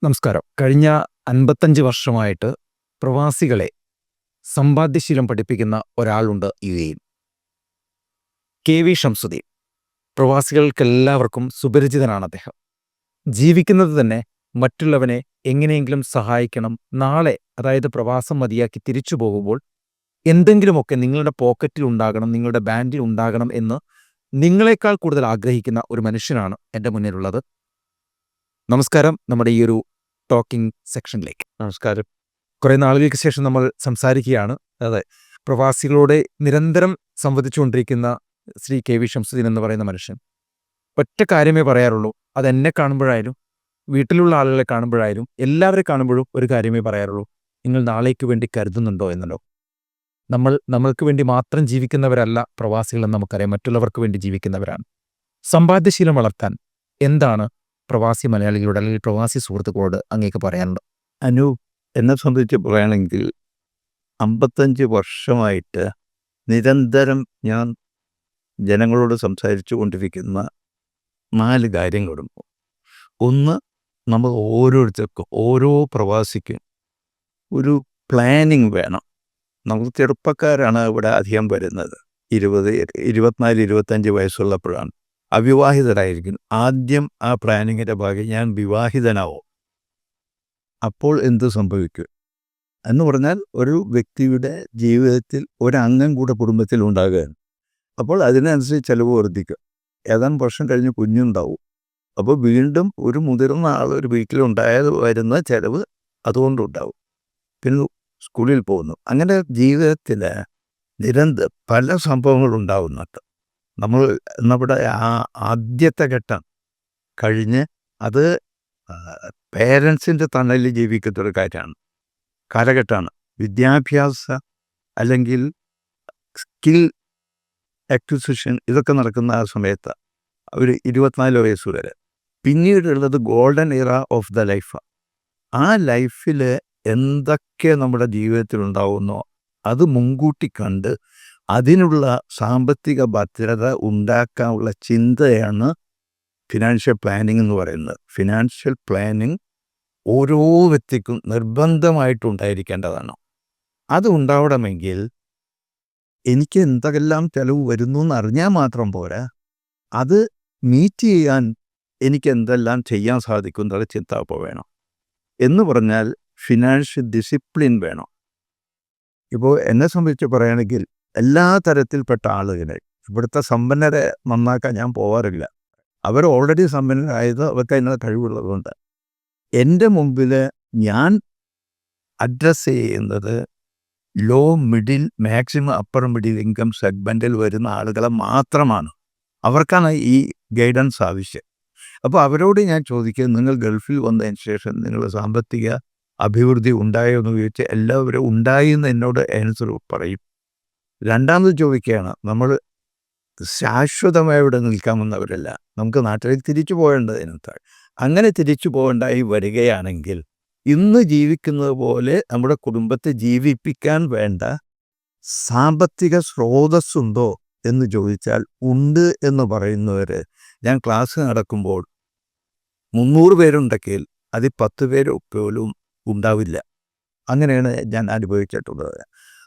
നമസ്കാരം. കഴിഞ്ഞ 55 വർഷമായിട്ട് പ്രവാസികളെ സമ്പാദ്യശീലം പഠിപ്പിക്കുന്ന ഒരാളുണ്ട് യുഎഇയിൽ. കെ.വി. ഷംസുദ്ദീൻ. പ്രവാസികൾക്കെല്ലാവർക്കും സുപരിചിതനാണ് അദ്ദേഹം. ജീവിക്കുന്നത് തന്നെ മറ്റുള്ളവനെ എങ്ങനെയെങ്കിലും സഹായിക്കണം, നാളെ അതായത് പ്രവാസം മതിയാക്കി തിരിച്ചു പോകുമ്പോൾ എന്തെങ്കിലുമൊക്കെ നിങ്ങളുടെ പോക്കറ്റിൽ ഉണ്ടാകണം, നിങ്ങളുടെ ബാൻഡിൽ ഉണ്ടാകണം എന്ന് നിങ്ങളെക്കാൾ കൂടുതൽ ആഗ്രഹിക്കുന്ന ഒരു മനുഷ്യനാണ് എൻ്റെ മുന്നിലുള്ളത്. നമസ്കാരം. നമ്മുടെ ഈ ഒരു ടോക്കിംഗ് സെക്ഷനിലേക്ക് നമസ്കാരം. കുറേ നാളുകൾക്ക് ശേഷം നമ്മൾ സംസാരിക്കുകയാണ്. അതെ, പ്രവാസികളോട് നിരന്തരം സംവദിച്ചുകൊണ്ടിരിക്കുന്ന ശ്രീ കെ.വി. ഷംസുദ്ദീൻ എന്ന് പറയുന്ന മനുഷ്യൻ ഒറ്റ കാര്യമേ പറയാറുള്ളൂ. അതെന്നെ കാണുമ്പോഴായാലും വീട്ടിലുള്ള ആളുകളെ കാണുമ്പോഴായാലും എല്ലാവരെ കാണുമ്പോഴും ഒരു കാര്യമേ പറയാറുള്ളൂ: നിങ്ങൾ നാളേക്ക് വേണ്ടി കരുതുന്നുണ്ടോ എന്നല്ലോ. നമ്മൾക്ക് വേണ്ടി മാത്രം ജീവിക്കുന്നവരല്ല പ്രവാസികളെന്ന് നമുക്കറിയാം, മറ്റുള്ളവർക്ക് വേണ്ടി ജീവിക്കുന്നവരാണ്. സമ്പാദ്യശീലം വളർത്താൻ എന്താണ് പ്രവാസി മലയാളികളോട് അല്ലെങ്കിൽ പ്രവാസി സുഹൃത്തുക്കളോട് അങ്ങേക്ക് പറയാനുണ്ട്? അനു, എന്നെ സംബന്ധിച്ച് പറയുകയാണെങ്കിൽ 55 വർഷമായിട്ട് നിരന്തരം ഞാൻ ജനങ്ങളോട് സംസാരിച്ചു കൊണ്ടിരിക്കുന്ന 4 കാര്യങ്ങളുണ്ട്. ഒന്ന്, നമ്മൾ ഓരോരുത്തർക്കും, ഓരോ പ്രവാസിക്കും ഒരു പ്ലാനിങ് വേണം. നമുക്ക് ചെറുപ്പക്കാരാണ് ഇവിടെ അധികം വരുന്നത്. 24, 25 വയസ്സുള്ളപ്പോഴാണ് അവിവാഹിതരായിരിക്കും. ആദ്യം ആ പ്ലാനിങ്ങിൻ്റെ ഭാഗം ഞാൻ വിവാഹിതനാവും. അപ്പോൾ എന്ത് സംഭവിക്കും എന്ന് പറഞ്ഞാൽ, ഒരു വ്യക്തിയുടെ ജീവിതത്തിൽ ഒരംഗം കൂടെ കുടുംബത്തിൽ ഉണ്ടാകുകയാണ്. അപ്പോൾ അതിനനുസരിച്ച് ചിലവ് വർദ്ധിക്കും. ഏതാനും വർഷം കഴിഞ്ഞ് കുഞ്ഞുണ്ടാവും. അപ്പോൾ വീണ്ടും ഒരു മുതിർന്ന ആൾ ഒരു വീട്ടിലുണ്ടായത് വരുന്ന ചിലവ് അതുകൊണ്ടുണ്ടാവും. പിന്നെ സ്കൂളിൽ പോകുന്നു. അങ്ങനെ ജീവിതത്തിൽ നിരന്തരം പല സംഭവങ്ങളുണ്ടാവുന്നുണ്ട്. നമ്മുടെ ആദ്യത്തെ ഘട്ടം കഴിഞ്ഞ് അത് പേരൻസിൻ്റെ തണലിൽ ജീവിക്കുന്നൊരു കാലഘട്ടമാണ്. വിദ്യാഭ്യാസ അല്ലെങ്കിൽ സ്കിൽ അക്വിസിഷൻ ഇതൊക്കെ നടക്കുന്ന ആ സമയത്ത് ഒരു 24 വയസ്സ് വരെ. പിന്നീടുള്ളത് golden era of the life. ആ ലൈഫിൽ എന്തൊക്കെ നമ്മുടെ ജീവിതത്തിൽ ഉണ്ടാവുന്നോ അത് മുൻകൂട്ടി കണ്ട് അതിനുള്ള സാമ്പത്തിക ഭദ്രത ഉണ്ടാക്കാനുള്ള ചിന്തയാണ് ഫിനാൻഷ്യൽ പ്ലാനിങ് എന്ന് പറയുന്നത്. ഫിനാൻഷ്യൽ പ്ലാനിങ് ഓരോ വ്യക്തിക്കും നിർബന്ധമായിട്ടുണ്ടായിരിക്കേണ്ടതാണ്. അത് ഉണ്ടാവണമെങ്കിൽ എനിക്ക് എന്തെല്ലാം ചിലവ് വരുന്നു എന്ന് അറിഞ്ഞാൽ മാത്രം പോരാ, അത് മീറ്റ് ചെയ്യാൻ എനിക്ക് എന്തെല്ലാം ചെയ്യാൻ സാധിക്കുന്നത് ചിന്ത വേണം. എന്ന് പറഞ്ഞാൽ ഫിനാൻഷ്യൽ ഡിസിപ്ലിൻ വേണം. ഇപ്പോൾ എന്നെ സംബന്ധിച്ച് പറയുകയാണെങ്കിൽ എല്ലാ തരത്തിൽപ്പെട്ട ആളുകളെ, ഇവിടുത്തെ സമ്പന്നരെ നന്നാക്കാൻ ഞാൻ പോകാറില്ല. അവർ ഓൾറെഡി സമ്പന്നരായത് അവർക്ക് അതിനുള്ള കഴിവുള്ളതുകൊണ്ട്. എൻ്റെ മുമ്പിൽ ഞാൻ അഡ്രസ്സ് ചെയ്യുന്നത് low, middle, maximum upper middle income സെഗ്മെൻറ്റിൽ വരുന്ന ആളുകളെ മാത്രമാണ്. അവർക്കാണ് ഈ ഗൈഡൻസ് ആവശ്യം. അപ്പോൾ അവരോട് ഞാൻ ചോദിക്കുക, നിങ്ങൾ ഗൾഫിൽ വന്നതിന് ശേഷം നിങ്ങളുടെ സാമ്പത്തിക അഭിവൃദ്ധി ഉണ്ടായോ എന്ന് ചോദിച്ചാൽ എല്ലാവരും ഉണ്ടായി എന്ന് എന്നോട് ആൻസർ പറയും. രണ്ടാമത് ചോദിക്കുകയാണ്, നമ്മൾ ശാശ്വതമായി ഇവിടെ നിൽക്കാമെന്നവരല്ല, നമുക്ക് നാട്ടിലേക്ക് തിരിച്ചു പോകേണ്ടതിനകത്ത്. അങ്ങനെ തിരിച്ചു പോകേണ്ടായി വരികയാണെങ്കിൽ ഇന്ന് ജീവിക്കുന്നത് പോലെ നമ്മുടെ കുടുംബത്തെ ജീവിപ്പിക്കാൻ വേണ്ട സാമ്പത്തിക സ്രോതസ്സുണ്ടോ എന്ന് ചോദിച്ചാൽ ഉണ്ട് എന്ന് പറയുന്നവർ, ഞാൻ ക്ലാസ് നടക്കുമ്പോൾ 300 പേരുണ്ടെങ്കിൽ അതിൽ 10 പേര് പോലും ഉണ്ടാവില്ല. അങ്ങനെയാണ് ഞാൻ അനുഭവിച്ചിട്ടുള്ളത്.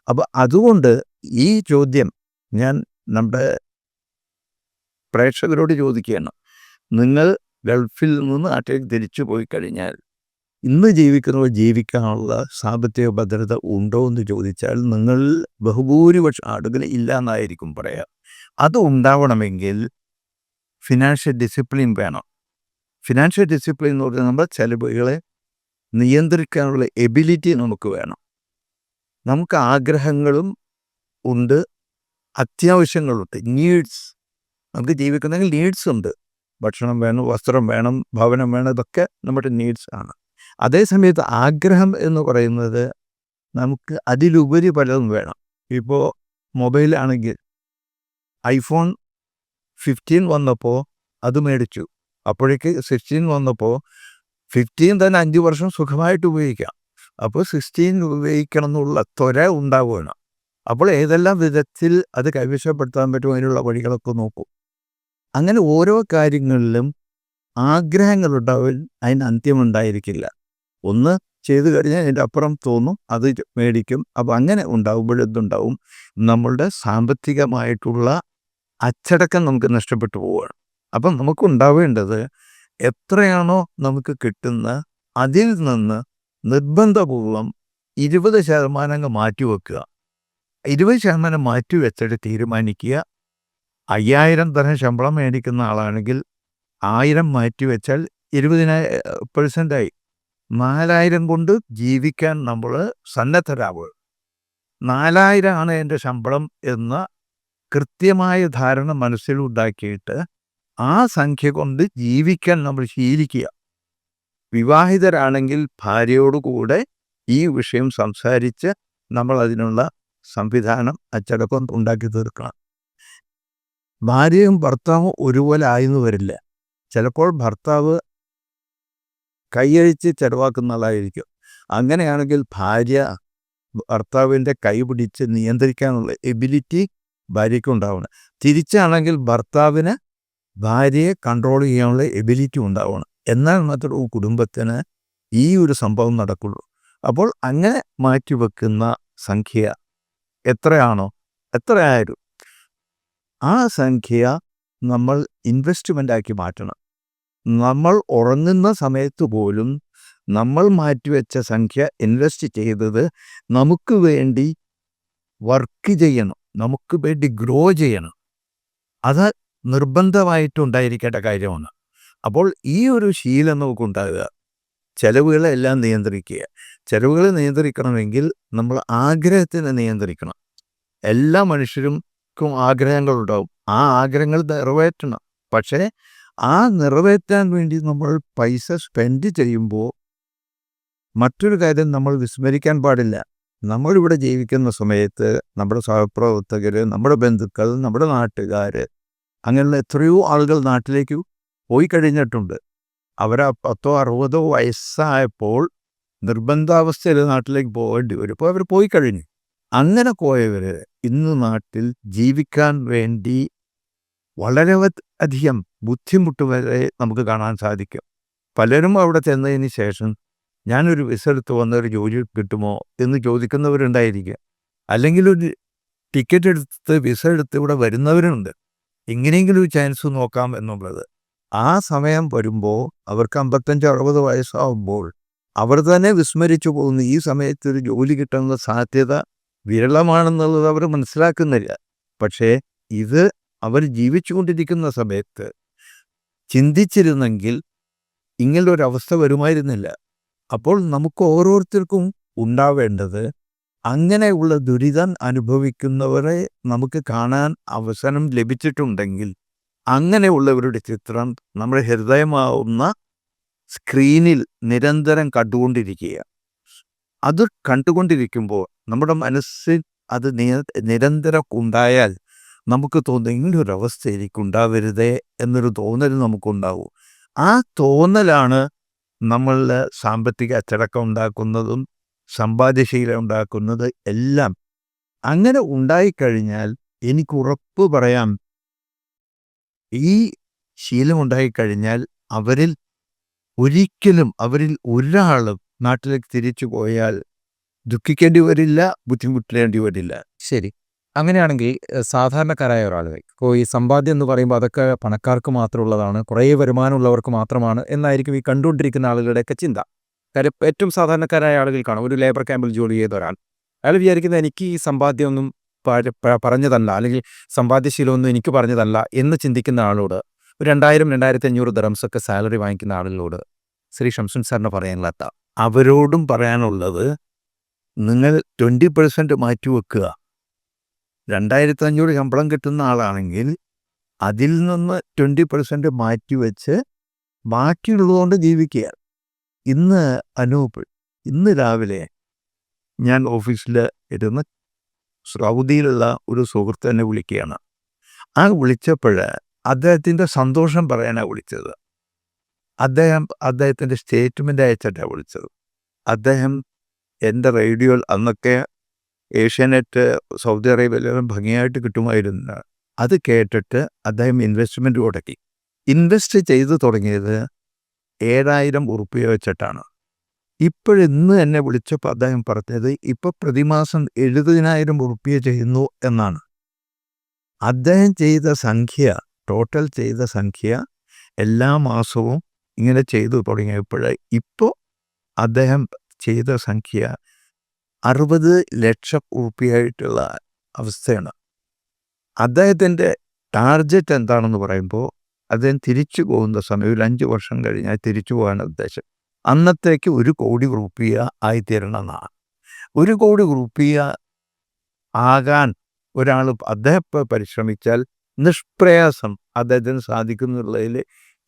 അപ്പോൾ അതുകൊണ്ട് ഈ ചോദ്യം ഞാൻ നമ്മുടെ പ്രേക്ഷകരോട് ചോദിക്കുകയാണ്. നിങ്ങൾ ഗൾഫിൽ നിന്ന് നാട്ടിലേക്ക് തിരിച്ചു പോയി കഴിഞ്ഞാൽ ഇന്ന് ജീവിക്കുന്നവർ ജീവിക്കാനുള്ള സാമ്പത്തിക ഭദ്രത ഉണ്ടോ എന്ന് ചോദിച്ചാൽ നിങ്ങൾ ബഹുഭൂരിപക്ഷം ആളുകൾ ഇല്ല എന്നായിരിക്കും പറയാം. അത് ഉണ്ടാവണമെങ്കിൽ ഫിനാൻഷ്യൽ ഡിസിപ്ലിൻ വേണം. ഫിനാൻഷ്യൽ ഡിസിപ്ലിൻ എന്ന് പറഞ്ഞാൽ നമ്മുടെ ചെലവുകളെ നിയന്ത്രിക്കാനുള്ള എബിലിറ്റി നമുക്ക് വേണം. നമുക്ക് ആഗ്രഹങ്ങളും ഉണ്ട്, അത്യാവശ്യങ്ങളുണ്ട്, നീഡ്സ്. നമുക്ക് ജീവിക്കണമെങ്കിൽ നീഡ്സ് ഉണ്ട്. ഭക്ഷണം വേണം, വസ്ത്രം വേണം, ഭവനം വേണം, ഇതൊക്കെ നമ്മുടെ നീഡ്സ് ആണ്. അതേസമയത്ത് ആഗ്രഹം എന്ന് പറയുന്നത് നമുക്ക് അതിലുപരി പലതും വേണം. ഇപ്പോൾ മൊബൈലാണെങ്കിൽ iPhone 15 വന്നപ്പോൾ അത് മേടിച്ചു. അപ്പോഴേക്ക് 16 വന്നപ്പോൾ 15 തന്നെ 5 വർഷം സുഖമായിട്ട് ഉപയോഗിക്കാം. അപ്പോൾ 16 ഉപയോഗിക്കണം എന്നുള്ള ത്വര ഉണ്ടാവുകയാണ്. അപ്പോൾ ഏതെല്ലാം വിധത്തിൽ അത് കൈവശപ്പെടുത്താൻ പറ്റും അതിനുള്ള വഴികളൊക്കെ നോക്കും. അങ്ങനെ ഓരോ കാര്യങ്ങളിലും ആഗ്രഹങ്ങളുണ്ടാവും, അതിന് അന്ത്യമുണ്ടായിരിക്കില്ല. ഒന്ന് ചെയ്തു കഴിഞ്ഞാൽ അതിൻ്റെ അപ്പുറം തോന്നും, അത് മേടിക്കും. അപ്പോൾ അങ്ങനെ ഉണ്ടാകുമ്പോഴെന്തുണ്ടാവും, നമ്മളുടെ സാമ്പത്തികമായിട്ടുള്ള അച്ചടക്കം നമുക്ക് നഷ്ടപ്പെട്ടു പോവുകയാണ്. അപ്പം നമുക്കുണ്ടാവേണ്ടത് എത്രയാണോ നമുക്ക് കിട്ടുന്ന അതിൽ നിന്ന് നിർബന്ധപൂർവം 20% മാറ്റിവെക്കുക. 20% മാറ്റിവെച്ചിട്ട് തീരുമാനിക്കുക, 5000 തരം ശമ്പളം മേടിക്കുന്ന ആളാണെങ്കിൽ 1000 മാറ്റിവെച്ചാൽ 20% 4000 കൊണ്ട് ജീവിക്കാൻ നമ്മൾ സന്നദ്ധരാവുക. 4000 ആണ് എൻ്റെ ശമ്പളം എന്ന കൃത്യമായ ധാരണ മനസ്സിലുണ്ടാക്കിയിട്ട് ആ സംഖ്യ കൊണ്ട് ജീവിക്കാൻ നമ്മൾ ശീലിക്കുക. വിവാഹിതരാണെങ്കിൽ ഭാര്യയോടുകൂടെ ഈ വിഷയം സംസാരിച്ച് നമ്മൾ അതിനുള്ള സംവിധാനം, അച്ചടക്കം ഉണ്ടാക്കി തീർക്കണം. ഭാര്യയും ഭർത്താവും ഒരുപോലെ ആയെന്ന് വരില്ല. ചിലപ്പോൾ ഭർത്താവ് കൈയഴിച്ച് ചെലവാക്കുന്ന ആളായിരിക്കും. അങ്ങനെയാണെങ്കിൽ ഭാര്യ ഭർത്താവിൻ്റെ കൈ പിടിച്ച് നിയന്ത്രിക്കാനുള്ള എബിലിറ്റി ഭാര്യയ്ക്ക് ഉണ്ടാവണം. തിരിച്ചാണെങ്കിൽ ഭർത്താവിന് ഭാര്യയെ കൺട്രോൾ ചെയ്യാനുള്ള എബിലിറ്റി ഉണ്ടാവണം. എന്നാൽ മാത്രമേ കുടുംബത്തിന് ഈ ഒരു സംഭവം നടക്കുള്ളൂ. അപ്പോൾ അങ്ങനെ മാറ്റിവെക്കുന്ന സംഖ്യ എത്രയാണോ, എത്രയായാലും ആ സംഖ്യ നമ്മൾ ഇൻവെസ്റ്റ്മെൻ്റാക്കി മാറ്റണം. നമ്മൾ ഉറങ്ങുന്ന സമയത്ത് പോലും നമ്മൾ മാറ്റിവെച്ച സംഖ്യ ഇൻവെസ്റ്റ് ചെയ്തത് നമുക്ക് വേണ്ടി വർക്ക് ചെയ്യണം, നമുക്ക് വേണ്ടി ഗ്രോ ചെയ്യണം. അത് നിർബന്ധമായിട്ടുണ്ടായിരിക്കേണ്ട കാര്യമാണ്. അപ്പോൾ ഈ ഒരു ശീലം നമുക്കുണ്ടാകുക. ചെലവുകളെല്ലാം നിയന്ത്രിക്കുക. ചെലവുകൾ നിയന്ത്രിക്കണമെങ്കിൽ നമ്മൾ ആഗ്രഹത്തിന് നിയന്ത്രിക്കണം. എല്ലാ മനുഷ്യർക്കും ആഗ്രഹങ്ങളുണ്ടാവും. ആ ആഗ്രഹങ്ങൾ നിറവേറ്റണം. പക്ഷേ ആ നിറവേറ്റാൻ വേണ്ടി നമ്മൾ പൈസ സ്പെൻഡ് ചെയ്യുമ്പോൾ മറ്റൊരു കാര്യം നമ്മൾ വിസ്മരിക്കാൻ പാടില്ല. നമ്മളിവിടെ ജീവിക്കുന്ന സമയത്ത് നമ്മുടെ സഹപ്രവർത്തകർ, നമ്മുടെ ബന്ധുക്കൾ, നമ്മുടെ നാട്ടുകാർ, അങ്ങനെയുള്ള എത്രയോ ആളുകൾ നാട്ടിലേക്ക് പോയി കഴിഞ്ഞിട്ടുണ്ട്. അവർ 10 60 വയസ്സായപ്പോൾ നിർബന്ധാവസ്ഥയിൽ നാട്ടിലേക്ക് പോകേണ്ടി വരും. ഇപ്പോൾ അവർ പോയി കഴിഞ്ഞു. അങ്ങനെ പോയവർ ഇന്ന് നാട്ടിൽ ജീവിക്കാൻ വേണ്ടി വളരെ അധികം ബുദ്ധിമുട്ട് വരെ നമുക്ക് കാണാൻ സാധിക്കും. പലരും അവിടെ ചെന്നതിന് ശേഷം ഞാനൊരു വിസ എടുത്ത് വന്നൊരു ജോലി കിട്ടുമോ എന്ന് ചോദിക്കുന്നവരുണ്ടായിരിക്കുക. അല്ലെങ്കിൽ ഒരു ടിക്കറ്റ് എടുത്ത് വിസ എടുത്ത് ഇവിടെ വരുന്നവരുണ്ട്. എങ്ങനെയെങ്കിലും ഒരു ചാൻസ് നോക്കാം എന്നുള്ളത്. ആ സമയം വരുമ്പോൾ അവർക്ക് 55-60 വയസ്സാവുമ്പോൾ അവർ തന്നെ വിസ്മരിച്ചു പോകുന്നു. ഈ സമയത്ത് ഒരു ജോലി കിട്ടാനുള്ള സാധ്യത വിരളമാണെന്നുള്ളത് അവർ മനസ്സിലാക്കുന്നില്ല. പക്ഷേ ഇത് അവർ ജീവിച്ചുകൊണ്ടിരിക്കുന്ന സമയത്ത് ചിന്തിച്ചിരുന്നെങ്കിൽ ഇങ്ങനൊരവസ്ഥ വരുമായിരുന്നില്ല. അപ്പോൾ നമുക്ക് ഓരോരുത്തർക്കും ഉണ്ടാവേണ്ടത്, അങ്ങനെയുള്ള ദുരിതം അനുഭവിക്കുന്നവരെ നമുക്ക് കാണാൻ അവസരം ലഭിച്ചിട്ടുണ്ടെങ്കിൽ അങ്ങനെയുള്ളവരുടെ ചിത്രം നമ്മുടെ ഹൃദയമാവുന്ന സ്ക്രീനിൽ നിരന്തരം കണ്ടുകൊണ്ടിരിക്കുക. അത് കണ്ടുകൊണ്ടിരിക്കുമ്പോൾ നമ്മുടെ മനസ്സിൽ അത് നിരന്തരം ഉണ്ടായാൽ നമുക്ക് തോന്നും ഇങ്ങനൊരവസ്ഥ എനിക്കുണ്ടാവരുതേ എന്നൊരു തോന്നൽ നമുക്കുണ്ടാവും. ആ തോന്നലാണ് നമ്മളുടെ സാമ്പത്തിക അച്ചടക്കം ഉണ്ടാക്കുന്നതും സമ്പാദ്യശീലം ഉണ്ടാക്കുന്നത് എല്ലാം. അങ്ങനെ ഉണ്ടായിക്കഴിഞ്ഞാൽ എനിക്ക് ഉറപ്പ് പറയാം, ഈ ശീലം ഉണ്ടായിക്കഴിഞ്ഞാൽ അവരിൽ ഒരാളും നാട്ടിലേക്ക് തിരിച്ചു പോയാൽ ദുഃഖിക്കേണ്ടി വരില്ല, ബുദ്ധിമുട്ടേണ്ടി വരില്ല. ശരി. അങ്ങനെയാണെങ്കിൽ സാധാരണക്കാരായ ഒരാളുകൾ ഇപ്പോൾ ഈ സമ്പാദ്യം എന്ന് പറയുമ്പോൾ അതൊക്കെ പണക്കാർക്ക് മാത്രമുള്ളതാണ്, കുറേ വരുമാനമുള്ളവർക്ക് മാത്രമാണ് എന്നായിരിക്കും ഈ കണ്ടുകൊണ്ടിരിക്കുന്ന ആളുകളുടെയൊക്കെ ചിന്ത. കാര്യം ഏറ്റവും സാധാരണക്കാരായ ആളുകൾ കാണും. ഒരു ലേബർ ക്യാമ്പിൽ ജോലി ചെയ്ത ഒരാൾ, അയാൾ വിചാരിക്കുന്നത് എനിക്ക് ഈ സമ്പാദ്യമൊന്നും പറഞ്ഞതല്ല, അല്ലെങ്കിൽ സമ്പാദ്യശീലമൊന്നും എനിക്ക് പറഞ്ഞതല്ല എന്ന് ചിന്തിക്കുന്ന ആളോട്, ഒരു 2000-2500 ദിർഹംസൊക്കെ സാലറി വാങ്ങിക്കുന്ന ആളുകളോട് ശ്രീ ഷംസുൻ സാറിന് പറയാനുള്ള അവരോടും പറയാനുള്ളത്, നിങ്ങൾ 20% മാറ്റിവെക്കുക. 2500 ശമ്പളം കിട്ടുന്ന ആളാണെങ്കിൽ അതിൽ നിന്ന് 20% മാറ്റിവെച്ച് ബാക്കിയുള്ളതുകൊണ്ട് ജീവിക്കുക. ഇന്ന് രാവിലെ ഞാൻ ഓഫീസിൽ ഇരുന്ന് സൗദിയിലുള്ള ഒരു സുഹൃത്ത് എന്നെ വിളിക്കുകയാണ്. ആ വിളിച്ചപ്പോൾ അദ്ദേഹത്തിൻ്റെ സന്തോഷം പറയാനാണ് വിളിച്ചത്. അദ്ദേഹത്തിൻ്റെ സ്റ്റേറ്റ്മെൻ്റ് അയച്ചിട്ടാണ് വിളിച്ചത്. അദ്ദേഹം എൻ്റെ റേഡിയോയിൽ, അന്നൊക്കെ ഏഷ്യാനെറ്റ് സൗദി അറേബ്യയിലും ഭംഗിയായിട്ട് കിട്ടുമായിരുന്നു, അത് കേട്ടിട്ട് അദ്ദേഹം ഇൻവെസ്റ്റ്മെൻറ്റ് തുടങ്ങി. ഇൻവെസ്റ്റ് ചെയ്ത് തുടങ്ങിയത് 7000 ഉറുപ്പിക വെച്ചിട്ടാണ്. ഇപ്പോഴിന്ന് എന്നെ വിളിച്ചപ്പോൾ അദ്ദേഹം പറഞ്ഞത് ഇപ്പോൾ പ്രതിമാസം 70,000 ഉറുപ്പിക ചെയ്യുന്നു എന്നാണ്. അദ്ദേഹം ചെയ്ത സംഖ്യ, ടോട്ടൽ ചെയ്ത സംഖ്യ എല്ലാ മാസവും ഇങ്ങനെ ചെയ്തു തുടങ്ങിയപ്പോൾ ഇപ്പോൾ അദ്ദേഹം ചെയ്ത സംഖ്യ 60 ലക്ഷം ഉറുപ്പികയായിട്ടുള്ള അവസ്ഥയാണ്. അദ്ദേഹത്തിൻ്റെ ടാർജറ്റ് എന്താണെന്ന് പറയുമ്പോൾ അദ്ദേഹം തിരിച്ചു പോകുന്ന സമയം ഒരു 5 വർഷം കഴിഞ്ഞാൽ തിരിച്ചു പോകാൻ ഉദ്ദേശം. അന്നത്തേക്ക് 1 കോടി ഉറുപ്പിക ആയിത്തീരണമെന്നാണ്. 1 കോടി ഉറുപ്പിക ആകാൻ ഒരാൾ അദ്ദേഹം പരിശ്രമിച്ചാൽ നിഷ്പ്രയാസം അദ്ദേഹത്തിന് സാധിക്കുന്നുള്ളതിൽ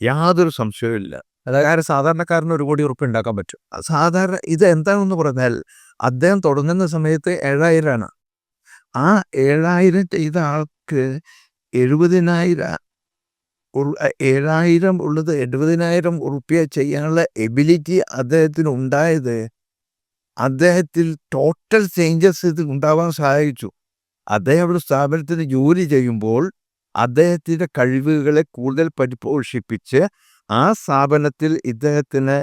യാതൊരു സംശയവുമില്ല. അതായത് സാധാരണക്കാരന് 1 കോടി ഉറുപ്പിക ഉണ്ടാക്കാൻ പറ്റും. സാധാരണ ഇത് എന്താണെന്ന് പറഞ്ഞാൽ അദ്ദേഹം തുടങ്ങുന്ന സമയത്ത് 7,000 ആ 7,000 ചെയ്ത ആൾക്ക് 7,000 ഉള്ളത് 70,000 ഉറുപ്പിക ചെയ്യാനുള്ള എബിലിറ്റി അദ്ദേഹത്തിന് ഉണ്ടായത് അദ്ദേഹത്തിൽ ടോട്ടൽ ചേഞ്ചസ് ഇത് ഉണ്ടാവാൻ സഹായിച്ചു. അദ്ദേഹം ഒരു സ്ഥാപനത്തിന് ജോലി ചെയ്യുമ്പോൾ അദ്ദേഹത്തിൻ്റെ കഴിവുകളെ കൂടുതൽ പരിപോഷിപ്പിച്ച് ആ സ്ഥാപനത്തിൽ ഇദ്ദേഹത്തിന്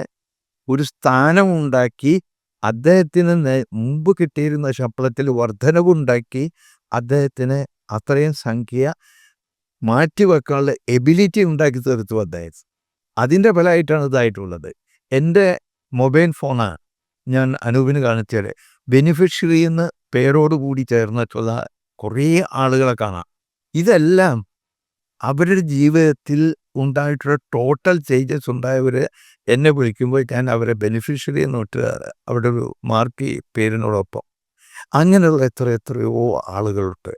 ഒരു സ്ഥാനമുണ്ടാക്കി, അദ്ദേഹത്തിന് മുമ്പ് കിട്ടിയിരുന്ന ശമ്പളത്തിൽ വർധനവുണ്ടാക്കി, അദ്ദേഹത്തിന് അത്രയും സംഖ്യ മാറ്റിവെക്കാനുള്ള എബിലിറ്റി ഉണ്ടാക്കി തീർത്തു അദ്ദേഹം. അതിൻ്റെ ഫലമായിട്ടാണ് ഇതായിട്ടുള്ളത്. എൻ്റെ മൊബൈൽ ഫോണാണ് ഞാൻ അനൂപിന് കാണിച്ചത്. ബെനിഫിഷ്യറി എന്ന് പേരോടുകൂടി ചേർന്നിട്ടുള്ള കുറേ ആളുകളെ കാണാം. ഇതെല്ലാം അവരുടെ ജീവിതത്തിൽ ഉണ്ടായിട്ടുള്ള ടോട്ടൽ ചേഞ്ചസ് ഉണ്ടായവർ എന്നെ വിളിക്കുമ്പോൾ ഞാൻ അവരെ ബെനിഫിഷ്യറി എന്ന് ഇട്ട് അവിടെ ഒരു മാർക്ക് പേരിനോടൊപ്പം. അങ്ങനെയുള്ള എത്രയോ ആളുകളുണ്ട്.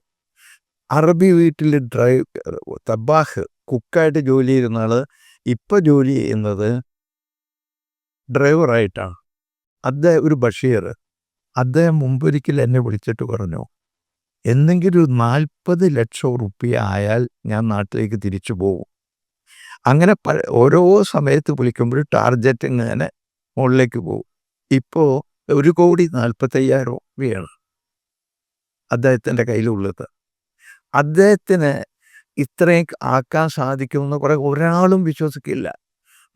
അറബി വീട്ടിൽ തബാഹ് കുക്കായിട്ട് ജോലി ചെയ്യുന്ന ആൾ ഇപ്പോൾ ജോലി ചെയ്യുന്നത് ഡ്രൈവറായിട്ടാണ്. അദ്ദേഹം ഒരു ബഷീർ. അദ്ദേഹം മുമ്പൊരിക്കൽ എന്നെ വിളിച്ചിട്ട് പറഞ്ഞു, എന്തെങ്കിലും ഒരു 40 ലക്ഷം ഉറുപ്പിക ആയാൽ ഞാൻ നാട്ടിലേക്ക് തിരിച്ചു പോകും. അങ്ങനെ ഓരോ സമയത്ത് വിളിക്കുമ്പോൾ ടാർജറ്റ് ഇങ്ങനെ മുകളിലേക്ക് പോകും. ഇപ്പോൾ 1,45,00,000 രൂപയാണ് അദ്ദേഹത്തിൻ്റെ കയ്യിലുള്ളത്. അദ്ദേഹത്തിന് ഇത്രയും ആക്കാൻ സാധിക്കുമെന്ന് ഒരാളും വിശ്വസിക്കില്ല.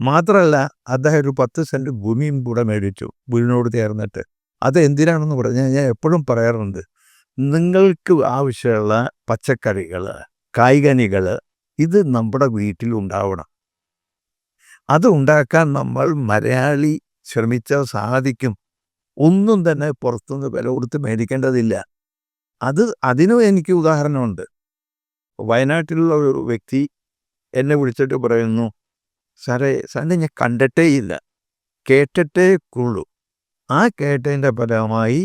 മാത്രമല്ല അദ്ദേഹം ഒരു 10 സെൻറ്റ് ഭൂമിയും കൂടെ മേടിച്ചു വീടിനോട് ചേർന്നിട്ട്. അത് എന്തിനാണെന്ന് പറഞ്ഞാൽ ഞാൻ എപ്പോഴും പറയാറുണ്ട്, നിങ്ങൾക്ക് ആവശ്യമുള്ള പച്ചക്കറികൾ, കായ്കനികൾ ഇത് നമ്മുടെ വീട്ടിലുണ്ടാവണം. അത് ഉണ്ടാക്കാൻ നമ്മൾ മലയാളി ശ്രമിച്ചാൽ സാധിക്കും. ഒന്നും തന്നെ പുറത്തുനിന്ന് വില കൊടുത്ത് മേടിക്കേണ്ടതില്ല. അതിനും എനിക്ക് ഉദാഹരണമുണ്ട്. വയനാട്ടിലുള്ള ഒരു വ്യക്തി എന്നെ വിളിച്ചിട്ട് പറയുന്നു, സാറേ ഞാൻ കണ്ടിട്ടേ ഇല്ല, കേട്ടിട്ടേ ഉള്ളൂ. ആ കേട്ടതിൻ്റെ ഫലമായി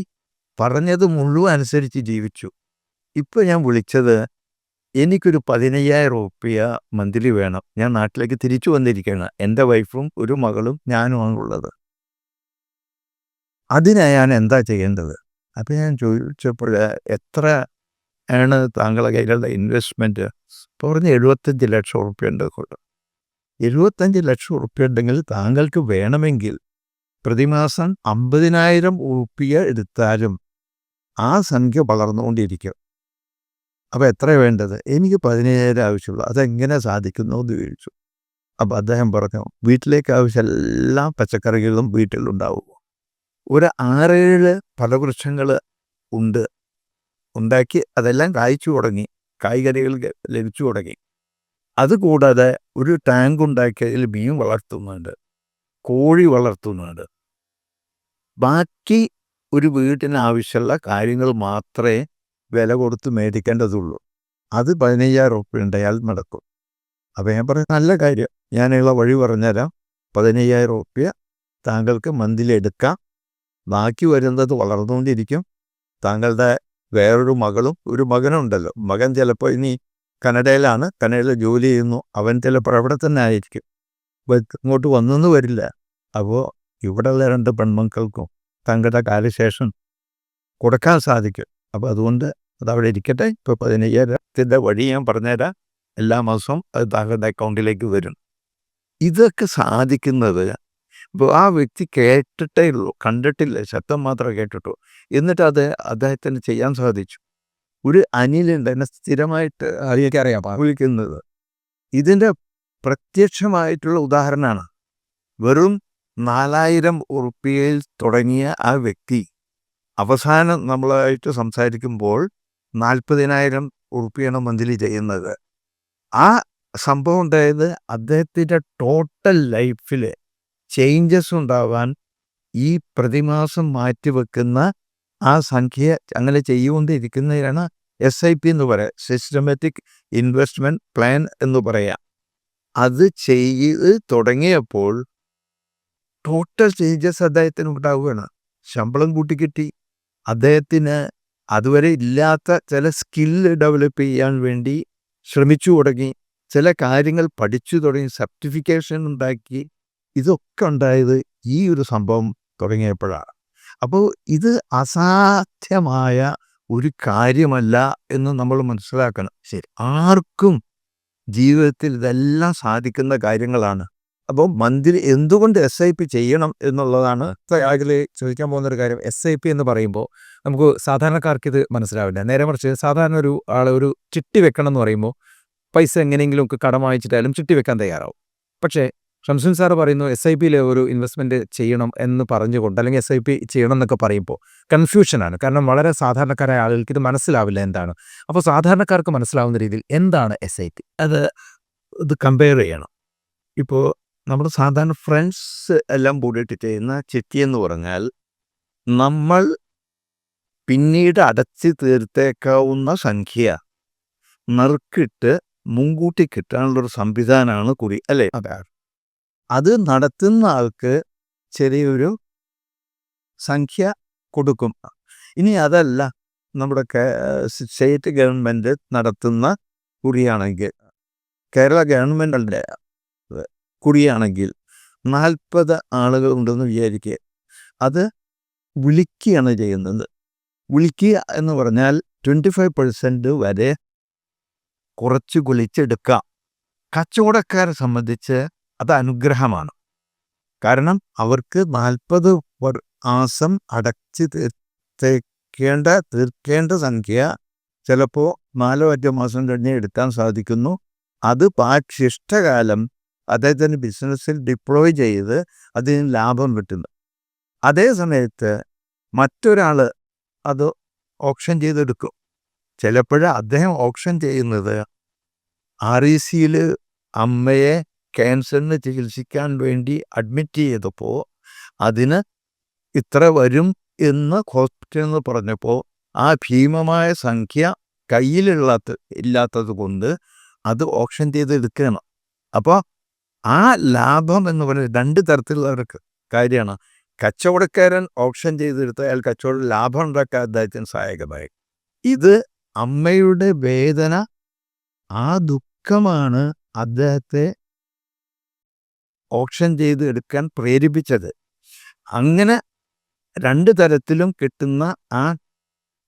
പറഞ്ഞത് മുഴുവൻ അനുസരിച്ച് ജീവിച്ചു. ഇപ്പോൾ ഞാൻ വിളിച്ചത് എനിക്കൊരു 15,000 ഉറുപ്പിക മന്ത്ലി വേണം. ഞാൻ നാട്ടിലേക്ക് തിരിച്ചു വന്നിരിക്കുകയാണ്. എൻ്റെ വൈഫും ഒരു മകളും ഞാനുമാണുള്ളത്. അതിനാണ് ഞാൻ എന്താ ചെയ്യേണ്ടത്? അപ്പോൾ ഞാൻ ചോദിച്ചപ്പോൾ എത്ര ആണ് താങ്കളുടെ കയ്യിലുള്ള ഇൻവെസ്റ്റ്മെൻറ്റ്? പറഞ്ഞ് 75 ലക്ഷം ഉറുപ്പിക ഉണ്ട്. 75 ലക്ഷം ഉറുപ്പിക ഉണ്ടെങ്കിൽ താങ്കൾക്ക് വേണമെങ്കിൽ പ്രതിമാസം 50,000 ഉറുപ്പിക എടുത്താലും ആ സംഖ്യ വളർന്നുകൊണ്ടിരിക്കും. അപ്പോൾ എത്ര വേണ്ടത്? എനിക്ക് 15,000 ആവശ്യമുള്ളൂ. അതെങ്ങനെ സാധിക്കുന്നു എന്ന് ചോദിച്ചു. അപ്പോൾ അദ്ദേഹം പറഞ്ഞു, വീട്ടിലേക്ക് ആവശ്യം എല്ലാ പച്ചക്കറികളും വീട്ടിലുണ്ടാവും. ഒരു 6-7 ഫലവൃക്ഷങ്ങൾ ഉണ്ടാക്കി അതെല്ലാം കായ്ച്ചു തുടങ്ങി, കായ്കനികൾ ലഭിച്ചു തുടങ്ങി. അതുകൂടാതെ ഒരു ടാങ്ക് ഉണ്ടാക്കി അതിൽ മീൻ വളർത്തുന്നുണ്ട്, കോഴി വളർത്തുന്നുണ്ട്. ബാക്കി ഒരു വീട്ടിന് ആവശ്യമുള്ള കാര്യങ്ങൾ മാത്രമേ വില കൊടുത്ത് മേടിക്കേണ്ടതുള്ളൂ. അത് 15,000 ഉറുപ്പിക ഉണ്ടായാൽ നടക്കും. അപ്പോൾ ഞാൻ പറഞ്ഞു, നല്ല കാര്യം, ഞാനുള്ള വഴി പറഞ്ഞുതരാം. 15,000 ഉറുപ്പിക താങ്കൾക്ക് മന്ത്ലി എടുക്കാം. ബാക്കി വരുന്നത് വളർന്നുകൊണ്ടിരിക്കും. താങ്കളുടെ വേറൊരു മകളും ഒരു മകനുണ്ടല്ലോ, മകൻ ചിലപ്പോൾ ഇനി കനഡയിൽ ജോലി ചെയ്യുന്നു. അവൻ ചിലപ്പോൾ അവിടെ തന്നെ ആയിരിക്കും, ഇങ്ങോട്ട് വന്നെന്ന് വരില്ല. അപ്പോൾ ഇവിടെയുള്ള 2 പെൺമക്കൾക്കും താങ്കളുടെ കാലശേഷം കൊടുക്കാൻ സാധിക്കും. അപ്പോൾ അതുകൊണ്ട് അതവിടെ ഇരിക്കട്ടെ. ഇപ്പോൾ 15,000 വഴി ഞാൻ പറഞ്ഞുതരാം. എല്ലാ മാസവും അത് താങ്കളുടെ അക്കൗണ്ടിലേക്ക് വരും. ഇതൊക്കെ സാധിക്കുന്നത് ഇപ്പോൾ ആ വ്യക്തി കേട്ടിട്ടേ ഉള്ളൂ, കണ്ടിട്ടില്ല, ശബ്ദം മാത്രമേ കേട്ടിട്ടു. എന്നിട്ട് അദ്ദേഹത്തിന് ചെയ്യാൻ സാധിച്ചു. ഒരു അനിലുണ്ട് എന്നെ സ്ഥിരമായിട്ട് അറിയാം വിളിക്കുന്നത്. ഇതിൻ്റെ പ്രത്യക്ഷമായിട്ടുള്ള ഉദാഹരണമാണ്. വെറും 4,000 ഉറുപ്പികയിൽ തുടങ്ങിയ ആ വ്യക്തി അവസാനം നമ്മളായിട്ട് സംസാരിക്കുമ്പോൾ 40,000 ഉറുപ്പികയാണ് മന്ത്ലി ചെയ്യുന്നത്. ആ സംഭവം ഉണ്ടായത് അദ്ദേഹത്തിൻ്റെ ടോട്ടൽ ലൈഫിൽ ചേഞ്ചസ് ഉണ്ടാവാൻ ഈ പ്രതിമാസം മാറ്റിവെക്കുന്ന ആ സംഖ്യ അങ്ങനെ ചെയ്തുകൊണ്ടിരിക്കുന്നതിനാണ് SIP എന്ന് പറയുക, സിസ്റ്റമാറ്റിക് ഇൻവെസ്റ്റ്മെൻറ്റ് പ്ലാൻ എന്ന് പറയാം. അത് ചെയ്ത് തുടങ്ങിയപ്പോൾ ടോട്ടൽ ചേഞ്ചസ് അദ്ദേഹത്തിന് ഉണ്ടാവുകയാണ്. ശമ്പളം കൂട്ടിക്കിട്ടി, അദ്ദേഹത്തിന് അതുവരെ ഇല്ലാത്ത ചില സ്കില്ല് ഡെവലപ്പ് ചെയ്യാൻ വേണ്ടി ശ്രമിച്ചു തുടങ്ങി, ചില കാര്യങ്ങൾ പഠിച്ചു തുടങ്ങി, സർട്ടിഫിക്കേഷൻ ഉണ്ടാക്കി. ഇതൊക്കെ ഉണ്ടായത് ഈ ഒരു സംഭവം തുടങ്ങിയപ്പോഴാണ്. അപ്പോൾ ഇത് അസാധ്യമായ ഒരു കാര്യമല്ല എന്ന് നമ്മൾ മനസ്സിലാക്കണം. ശരി, ആർക്കും ജീവിതത്തിൽ ഇതെല്ലാം സാധിക്കുന്ന കാര്യങ്ങളാണ്. അപ്പോൾ മന്ത്ലി എന്തുകൊണ്ട് SIP ചെയ്യണം എന്നുള്ളതാണ് അതിൽ ചോദിക്കാൻ പോകുന്നൊരു കാര്യം. SIP എന്ന് പറയുമ്പോൾ നമുക്ക് സാധാരണക്കാർക്ക് ഇത് മനസ്സിലാവില്ല. നേരെ മറിച്ച് സാധാരണ ഒരു ആൾ ഒരു ചിട്ടി വെക്കണം എന്ന് പറയുമ്പോൾ പൈസ എങ്ങനെയെങ്കിലും ഒക്കെ കടം വാങ്ങിച്ചിട്ടായാലും ചിട്ടി വെക്കാൻ തയ്യാറാവും. പക്ഷേ ഷംസുൻ സാറ് പറയുന്നു SIPയിൽ ഒരു ഇൻവെസ്റ്റ്മെൻറ്റ് ചെയ്യണം എന്ന് പറഞ്ഞുകൊണ്ട്, അല്ലെങ്കിൽ SIP ചെയ്യണം എന്നൊക്കെ പറയുമ്പോൾ കൺഫ്യൂഷനാണ്. കാരണം വളരെ സാധാരണക്കാരായ ആളുകൾക്ക് ഇത് മനസ്സിലാവില്ല എന്താണ്. അപ്പോൾ സാധാരണക്കാർക്ക് മനസ്സിലാവുന്ന രീതിയിൽ എന്താണ് SIP? ഇത് കമ്പയർ ചെയ്യണം. ഇപ്പോൾ നമ്മൾ സാധാരണ ഫ്രണ്ട്സ് എല്ലാം കൂടിയിട്ട് ചെയ്യുന്ന ചിട്ടി എന്ന് പറഞ്ഞാൽ നമ്മൾ പിന്നീട് അടച്ചു തീർത്തേക്കാവുന്ന സംഖ്യ നറുക്കിട്ട് മുൻകൂട്ടി കിട്ടാനുള്ളൊരു സംവിധാനമാണ് കുടി, അല്ലേ? അതെ. അത് നടത്തുന്ന ആൾക്ക് ചെറിയൊരു സംഖ്യ കൊടുക്കും. ഇനി അതല്ല, നമ്മുടെ സ്റ്റേറ്റ് ഗവൺമെൻറ് നടത്തുന്ന കുടിയാണെങ്കിൽ, കേരള ഗവൺമെൻറ്റിൻ്റെ കുടിയാണെങ്കിൽ 40 ആളുകൾ ഉണ്ടെന്ന് വിചാരിക്കുക. അത് വിളിക്കുകയാണ് ചെയ്യുന്നത്. വിളിക്കുക എന്ന് പറഞ്ഞാൽ 25% വരെ കുറച്ച് വിളിച്ചെടുക്കാം. കച്ചവടക്കാരെ സംബന്ധിച്ച് അത് അനുഗ്രഹമാണ്. കാരണം അവർക്ക് 40 മാസം അടച്ച് തീർക്കേണ്ട സംഖ്യ ചിലപ്പോൾ 4-5 മാസം കഴിഞ്ഞ് എടുക്കാൻ സാധിക്കുന്നു. അത് ശിഷ്ടകാലം അദ്ദേഹത്തിൻ്റെ ബിസിനസ്സിൽ ഡിപ്ലോയ് ചെയ്ത് അതിന് ലാഭം കിട്ടുന്നു. അതേ സമയത്ത് മറ്റൊരാൾ അത് ഓപ്ഷൻ ചെയ്തെടുക്കും. ചിലപ്പോൾ അദ്ദേഹം ഓപ്ഷൻ ചെയ്യുന്നത് RECയിൽ അമ്മയെ ക്യാൻസറിന് ചികിത്സിക്കാൻ വേണ്ടി അഡ്മിറ്റ് ചെയ്തപ്പോൾ അതിന് ഇത്ര വരും എന്ന് ഹോസ്പിറ്റലിൽ നിന്ന് പറഞ്ഞപ്പോൾ ആ ഭീമമായ സംഖ്യ ഇല്ലാത്തത് കൊണ്ട് അത് ഓപ്ഷൻ ചെയ്തെടുക്കണം. അപ്പോൾ ആ ലാഭം എന്ന് പറയുന്നത് 2 തരത്തിലുള്ള കാര്യമാണ്. കച്ചവടക്കാരൻ ഓപ്ഷൻ ചെയ്തെടുത്ത് അയാൾ കച്ചവടം ലാഭം ഉണ്ടാക്കാൻ അദ്ദേഹത്തിന് സഹായകമായി. ഇത് അമ്മയുടെ വേദന, ആ ദുഃഖമാണ് അദ്ദേഹത്തെ ഓപ്ഷൻ ചെയ്ത് എടുക്കാൻ പ്രേരിപ്പിച്ചത്. അങ്ങനെ 2 തരത്തിലും കിട്ടുന്ന ആ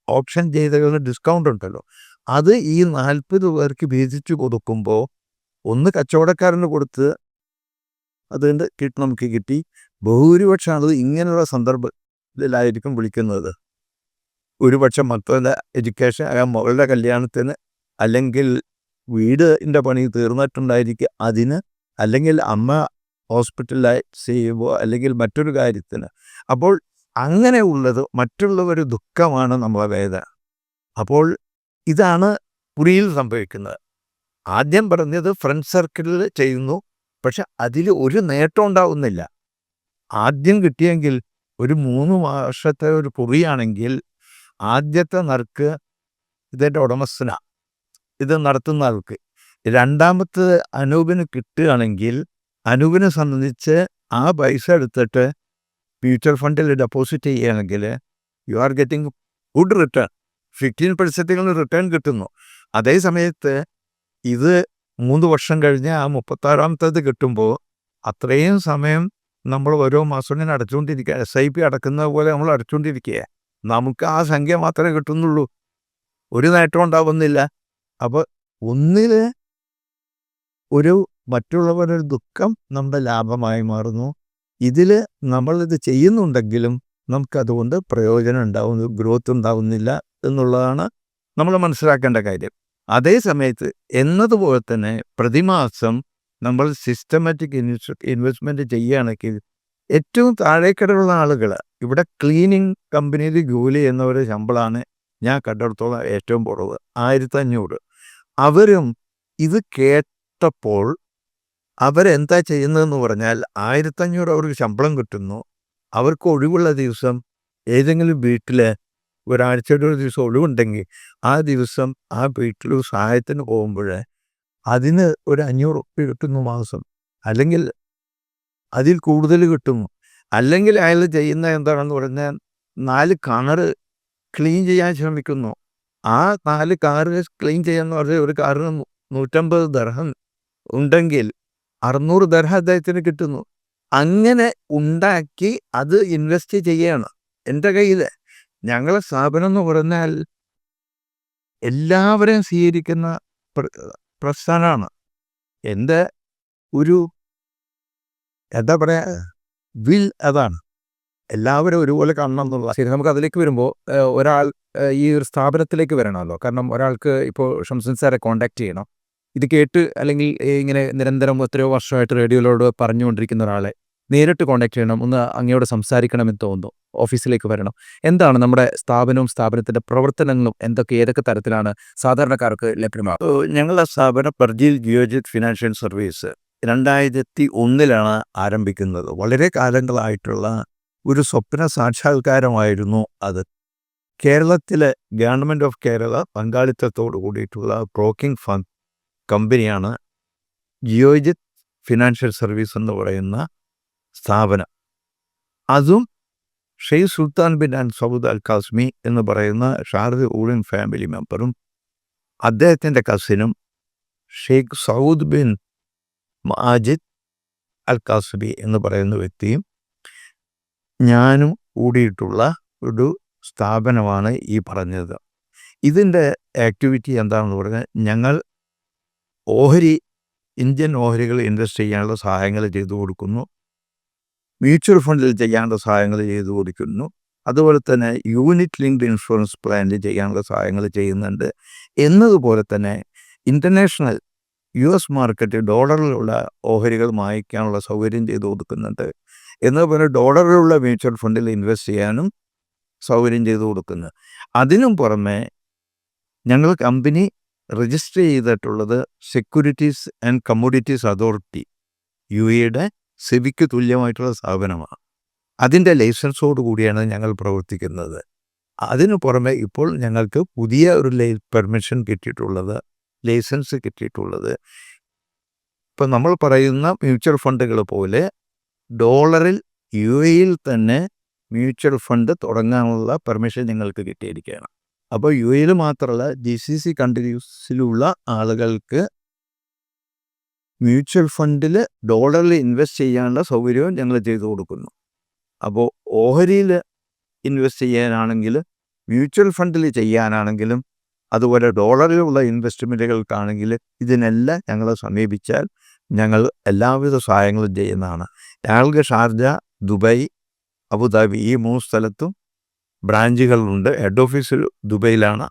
ഓപ്ഷൻ ചെയ്തകളുടെ ഡിസ്കൗണ്ട് ഉണ്ടല്ലോ, അത് ഈ 40 പേർക്ക് വീതിച്ചു കൊടുക്കുമ്പോൾ ഒന്ന് കച്ചവടക്കാരന് കൊടുത്ത് അതുകൊണ്ട് നമുക്ക് കിട്ടി. ഭൂരിപക്ഷം അത് ഇങ്ങനെയുള്ള സന്ദർഭത്തിലായിരിക്കും വിളിക്കുന്നത്. ഒരുപക്ഷം മക്കളുടെ എഡ്യൂക്കേഷൻ, മകളുടെ കല്യാണത്തിന്, അല്ലെങ്കിൽ വീടിൻ്റെ പണി തീർന്നിട്ടുണ്ടായിരിക്കുക അതിന്, അല്ലെങ്കിൽ അമ്മ ഹോസ്പിറ്റലായി ചെയ്യുമ്പോൾ, അല്ലെങ്കിൽ മറ്റൊരു കാര്യത്തിന്. അപ്പോൾ അങ്ങനെയുള്ളത് മറ്റുള്ളവർ ദുഃഖമാണ് നമ്മളെ വേദന. അപ്പോൾ ഇതാണ് കുടിയിൽ സംഭവിക്കുന്നത്. ആദ്യം പറഞ്ഞത് ഫ്രണ്ട് സർക്കിളിൽ ചെയ്യുന്നു, പക്ഷെ അതിൽ ഒരു നേട്ടം ഉണ്ടാവുന്നില്ല. ആദ്യം കിട്ടിയെങ്കിൽ ഒരു 3 വർഷത്തെ ഒരു കുറിയാണെങ്കിൽ ആദ്യത്തെ നറുക്ക് ഇതിൻ്റെ ഉടമസ്ഥനാണ്, ഇത് നടത്തുന്ന ആൾക്ക്. രണ്ടാമത്തെ അനൂപിന് കിട്ടുകയാണെങ്കിൽ അനൂപിനെ സംബന്ധിച്ച് ആ പൈസ എടുത്തിട്ട് മ്യൂച്വൽ ഫണ്ടിൽ ഡെപ്പോസിറ്റ് ചെയ്യുകയാണെങ്കിൽ you are getting good return. 15% return കിട്ടുന്നു. അതേ സമയത്ത് ഇത് 3 വർഷം കഴിഞ്ഞ് ആ 36ാമത്തേത് കിട്ടുമ്പോൾ അത്രയും സമയം നമ്മൾ ഓരോ മാസം ഇങ്ങനെ അടച്ചുകൊണ്ടിരിക്കുക. SIP അടക്കുന്നത് പോലെ നമ്മൾ അടച്ചുകൊണ്ടിരിക്കുക. നമുക്ക് ആ സംഖ്യ മാത്രമേ കിട്ടുന്നുള്ളൂ, ഒരു നേട്ടം ഉണ്ടാവുന്നില്ല. അപ്പോൾ ഒന്നിൽ ഒരു മറ്റുള്ളവരുടെ ദുഃഖം നമ്മുടെ ലാഭമായി മാറുന്നു. ഇതിൽ നമ്മളിത് ചെയ്യുന്നുണ്ടെങ്കിലും നമുക്കതുകൊണ്ട് പ്രയോജനം ഉണ്ടാവുന്നു, ഗ്രോത്ത് ഉണ്ടാവുന്നില്ല എന്നുള്ളതാണ് നമ്മൾ മനസ്സിലാക്കേണ്ട കാര്യം. അതേ സമയത്ത് എന്നതുപോലെ തന്നെ പ്രതിമാസം നമ്മൾ സിസ്റ്റമാറ്റിക് ഇൻവെസ്റ്റ്മെൻറ്റ് ചെയ്യുകയാണെങ്കിൽ ഏറ്റവും താഴേക്കിടയിലുള്ള ആളുകൾ ഇവിടെ ക്ലീനിങ് കമ്പനിയിൽ ജോലി ചെയ്യുന്നവരുടെ ശമ്പളമാണ് ഞാൻ കണ്ടിടത്തോളം ഏറ്റവും കുറവ്, 1500. അവരും ഇത് കേട്ടപ്പോൾ അവരെന്താ ചെയ്യുന്നതെന്ന് പറഞ്ഞാൽ 1500 അവർക്ക് ശമ്പളം കിട്ടുന്നു. അവർക്ക് ഒഴിവുള്ള ദിവസം ഏതെങ്കിലും വീട്ടിൽ ഒരാഴ്ചയുടെ ഒരു ദിവസം ഒഴിവുണ്ടെങ്കിൽ ആ ദിവസം ആ വീട്ടിൽ സഹായത്തിന് പോകുമ്പോൾ അതിന് ഒരു 500 ഉറുപ്പിക കിട്ടുന്നു മാസം, അല്ലെങ്കിൽ അതിൽ കൂടുതൽ കിട്ടുന്നു. അല്ലെങ്കിൽ അയാൾ ചെയ്യുന്ന എന്താണെന്ന് പറഞ്ഞാൽ 4 കിണറ് ക്ലീൻ ചെയ്യാൻ ശ്രമിക്കുന്നു. ആ 4 കാറ് ക്ലീൻ ചെയ്യാന്ന് പറഞ്ഞാൽ ഒരു കാറിന് 150 ദർഹം ഉണ്ടെങ്കിൽ 600 ദർഹം അദ്ദേഹത്തിന് കിട്ടുന്നു. അങ്ങനെ ഉണ്ടാക്കി അത് ഇൻവെസ്റ്റ് ചെയ്യുകയാണ്. എൻ്റെ കയ്യിൽ ഞങ്ങളെ സ്ഥാപനം എന്ന് പറഞ്ഞാൽ എല്ലാവരെയും സ്വീകരിക്കുന്ന പ്രസ്ഥാനമാണ്. എൻ്റെ ഒരു എന്താ പറയുക അതാണ് എല്ലാവരും ഒരുപോലെ കാണണം എന്നുള്ള. ശരി, നമുക്ക് അതിലേക്ക് വരുമ്പോൾ ഒരാൾ ഈ ഒരു സ്ഥാപനത്തിലേക്ക് വരണമല്ലോ. കാരണം ഒരാൾക്ക് ഇപ്പോൾ ഷംസുദ്ദീൻ സാറെ കോൺടാക്ട് ചെയ്യണം. ഇത് കേട്ട് അല്ലെങ്കിൽ ഇങ്ങനെ നിരന്തരം എത്രയോ വർഷമായിട്ട് റേഡിയോയിലോട് പറഞ്ഞുകൊണ്ടിരിക്കുന്ന ഒരാളെ നേരിട്ട് കോൺടാക്ട് ചെയ്യണം, ഒന്ന് അങ്ങയോട് സംസാരിക്കണമെന്ന് തോന്നുന്നു, ഓഫീസിലേക്ക് വരണം. എന്താണ് നമ്മുടെ സ്ഥാപനവും സ്ഥാപനത്തിൻ്റെ പ്രവർത്തനങ്ങളും ഏതൊക്കെ തരത്തിലാണ് സാധാരണക്കാർക്ക് ലഭ്യമാകുക? ഞങ്ങളുടെ സ്ഥാപനം പർജീൽ ജിയോജിത് ഫിനാൻഷ്യൽ സർവീസ് 2001 ആരംഭിക്കുന്നത്. വളരെ കാലങ്ങളായിട്ടുള്ള ഒരു സ്വപ്ന സാക്ഷാത്കാരമായിരുന്നു അത്. കേരളത്തിലെ ഗവൺമെൻറ് ഓഫ് കേരള പങ്കാളിത്തത്തോട് കൂടിയിട്ടുള്ള ബ്രോക്കിംഗ് ഫണ്ട് കമ്പനിയാണ് ജിയോജിത് ഫിനാൻഷ്യൽ സർവീസ് എന്ന് പറയുന്ന സ്ഥാപനം. അതും Sheikh Sultan bin Saud Al കാസ്മി എന്ന് പറയുന്ന ഷാർജ് ഊളിൻ ഫാമിലി മെമ്പറും അദ്ദേഹത്തിൻ്റെ കസിനും ഷെയ്ഖ് സൗദ് ബിൻ മാജിദ് അൽ കാസ്മി എന്ന് പറയുന്ന വ്യക്തിയും ഞാനും കൂടിയിട്ടുള്ള ഒരു സ്ഥാപനമാണ് ഈ പറഞ്ഞത്. ഇതിൻ്റെ ആക്ടിവിറ്റി എന്താണെന്ന് പറഞ്ഞാൽ ഞങ്ങൾ ഇന്ത്യൻ ഓഹരികൾ ഇൻവെസ്റ്റ് ചെയ്യാനുള്ള സഹായങ്ങൾ ചെയ്തു കൊടുക്കുന്നു, മ്യൂച്വൽ ഫണ്ടിൽ ചെയ്യാനുള്ള സഹായങ്ങൾ ചെയ്തു കൊടുക്കുന്നു, അതുപോലെ തന്നെ യൂണിറ്റ് ലിങ്ക്ഡ് ഇൻഷുറൻസ് പ്ലാനിൽ ചെയ്യാനുള്ള സഹായങ്ങൾ ചെയ്യുന്നുണ്ട്. എന്നതുപോലെ തന്നെ ഇൻ്റർനാഷണൽ US മാർക്കറ്റ് ഡോളറിലുള്ള ഓഹരികൾ വാങ്ങിക്കാനുള്ള സൗകര്യം ചെയ്തു കൊടുക്കുന്നുണ്ട്. എന്നതുപോലെ ഡോളറിലുള്ള മ്യൂച്വൽ ഫണ്ടിൽ ഇൻവെസ്റ്റ് ചെയ്യാനും സൗകര്യം ചെയ്തു കൊടുക്കുന്നു. അതിനും പുറമെ ഞങ്ങൾ കമ്പനി രജിസ്റ്റർ ചെയ്തിട്ടുള്ളത് സെക്യൂരിറ്റീസ് ആൻഡ് കമ്മോഡിറ്റീസ് അതോറിറ്റി UAEയുടെ സെബിക്ക് തുല്യമായിട്ടുള്ള സ്ഥാപനമാണ്. അതിൻ്റെ ലൈസൻസോട് കൂടിയാണ് ഞങ്ങൾ പ്രവർത്തിക്കുന്നത്. അതിനു പുറമെ ഇപ്പോൾ ഞങ്ങൾക്ക് പുതിയ ഒരു പെർമിഷൻ കിട്ടിയിട്ടുള്ളത്, ലൈസൻസ് കിട്ടിയിട്ടുള്ളത്, ഇപ്പം നമ്മൾ പറയുന്ന മ്യൂച്വൽ ഫണ്ടുകൾ പോലെ ഡോളറിൽ UAEയിൽ തന്നെ മ്യൂച്വൽ ഫണ്ട് തുടങ്ങാനുള്ള പെർമിഷൻ ഞങ്ങൾക്ക് കിട്ടിയിരിക്കുകയാണ്. അപ്പോൾ UAEയിൽ മാത്രമല്ല GCC കൺട്രീസിലുള്ള ആളുകൾക്ക് മ്യൂച്വൽ ഫണ്ടിൽ ഡോളറിൽ ഇൻവെസ്റ്റ് ചെയ്യാനുള്ള സൗകര്യവും ഞങ്ങൾ ചെയ്തു കൊടുക്കുന്നു. അപ്പോൾ ഓഹരിയിൽ ഇൻവെസ്റ്റ് ചെയ്യാനാണെങ്കിൽ, മ്യൂച്വൽ ഫണ്ടിൽ ചെയ്യാനാണെങ്കിലും, അതുപോലെ ഡോളറിലുള്ള ഇൻവെസ്റ്റ്മെൻറ്റുകൾക്കാണെങ്കിൽ ഇതിനെല്ലാം ഞങ്ങളെ സമീപിച്ചാൽ ഞങ്ങൾ എല്ലാവിധ സഹായങ്ങളും ചെയ്യുന്നതാണ്. ഞങ്ങൾക്ക് ഷാർജ, ദുബായ്, അബുദാബി ഈ 3 സ്ഥലത്തും ബ്രാഞ്ചുകളുണ്ട്. Head office ദുബൈയിലാണ്.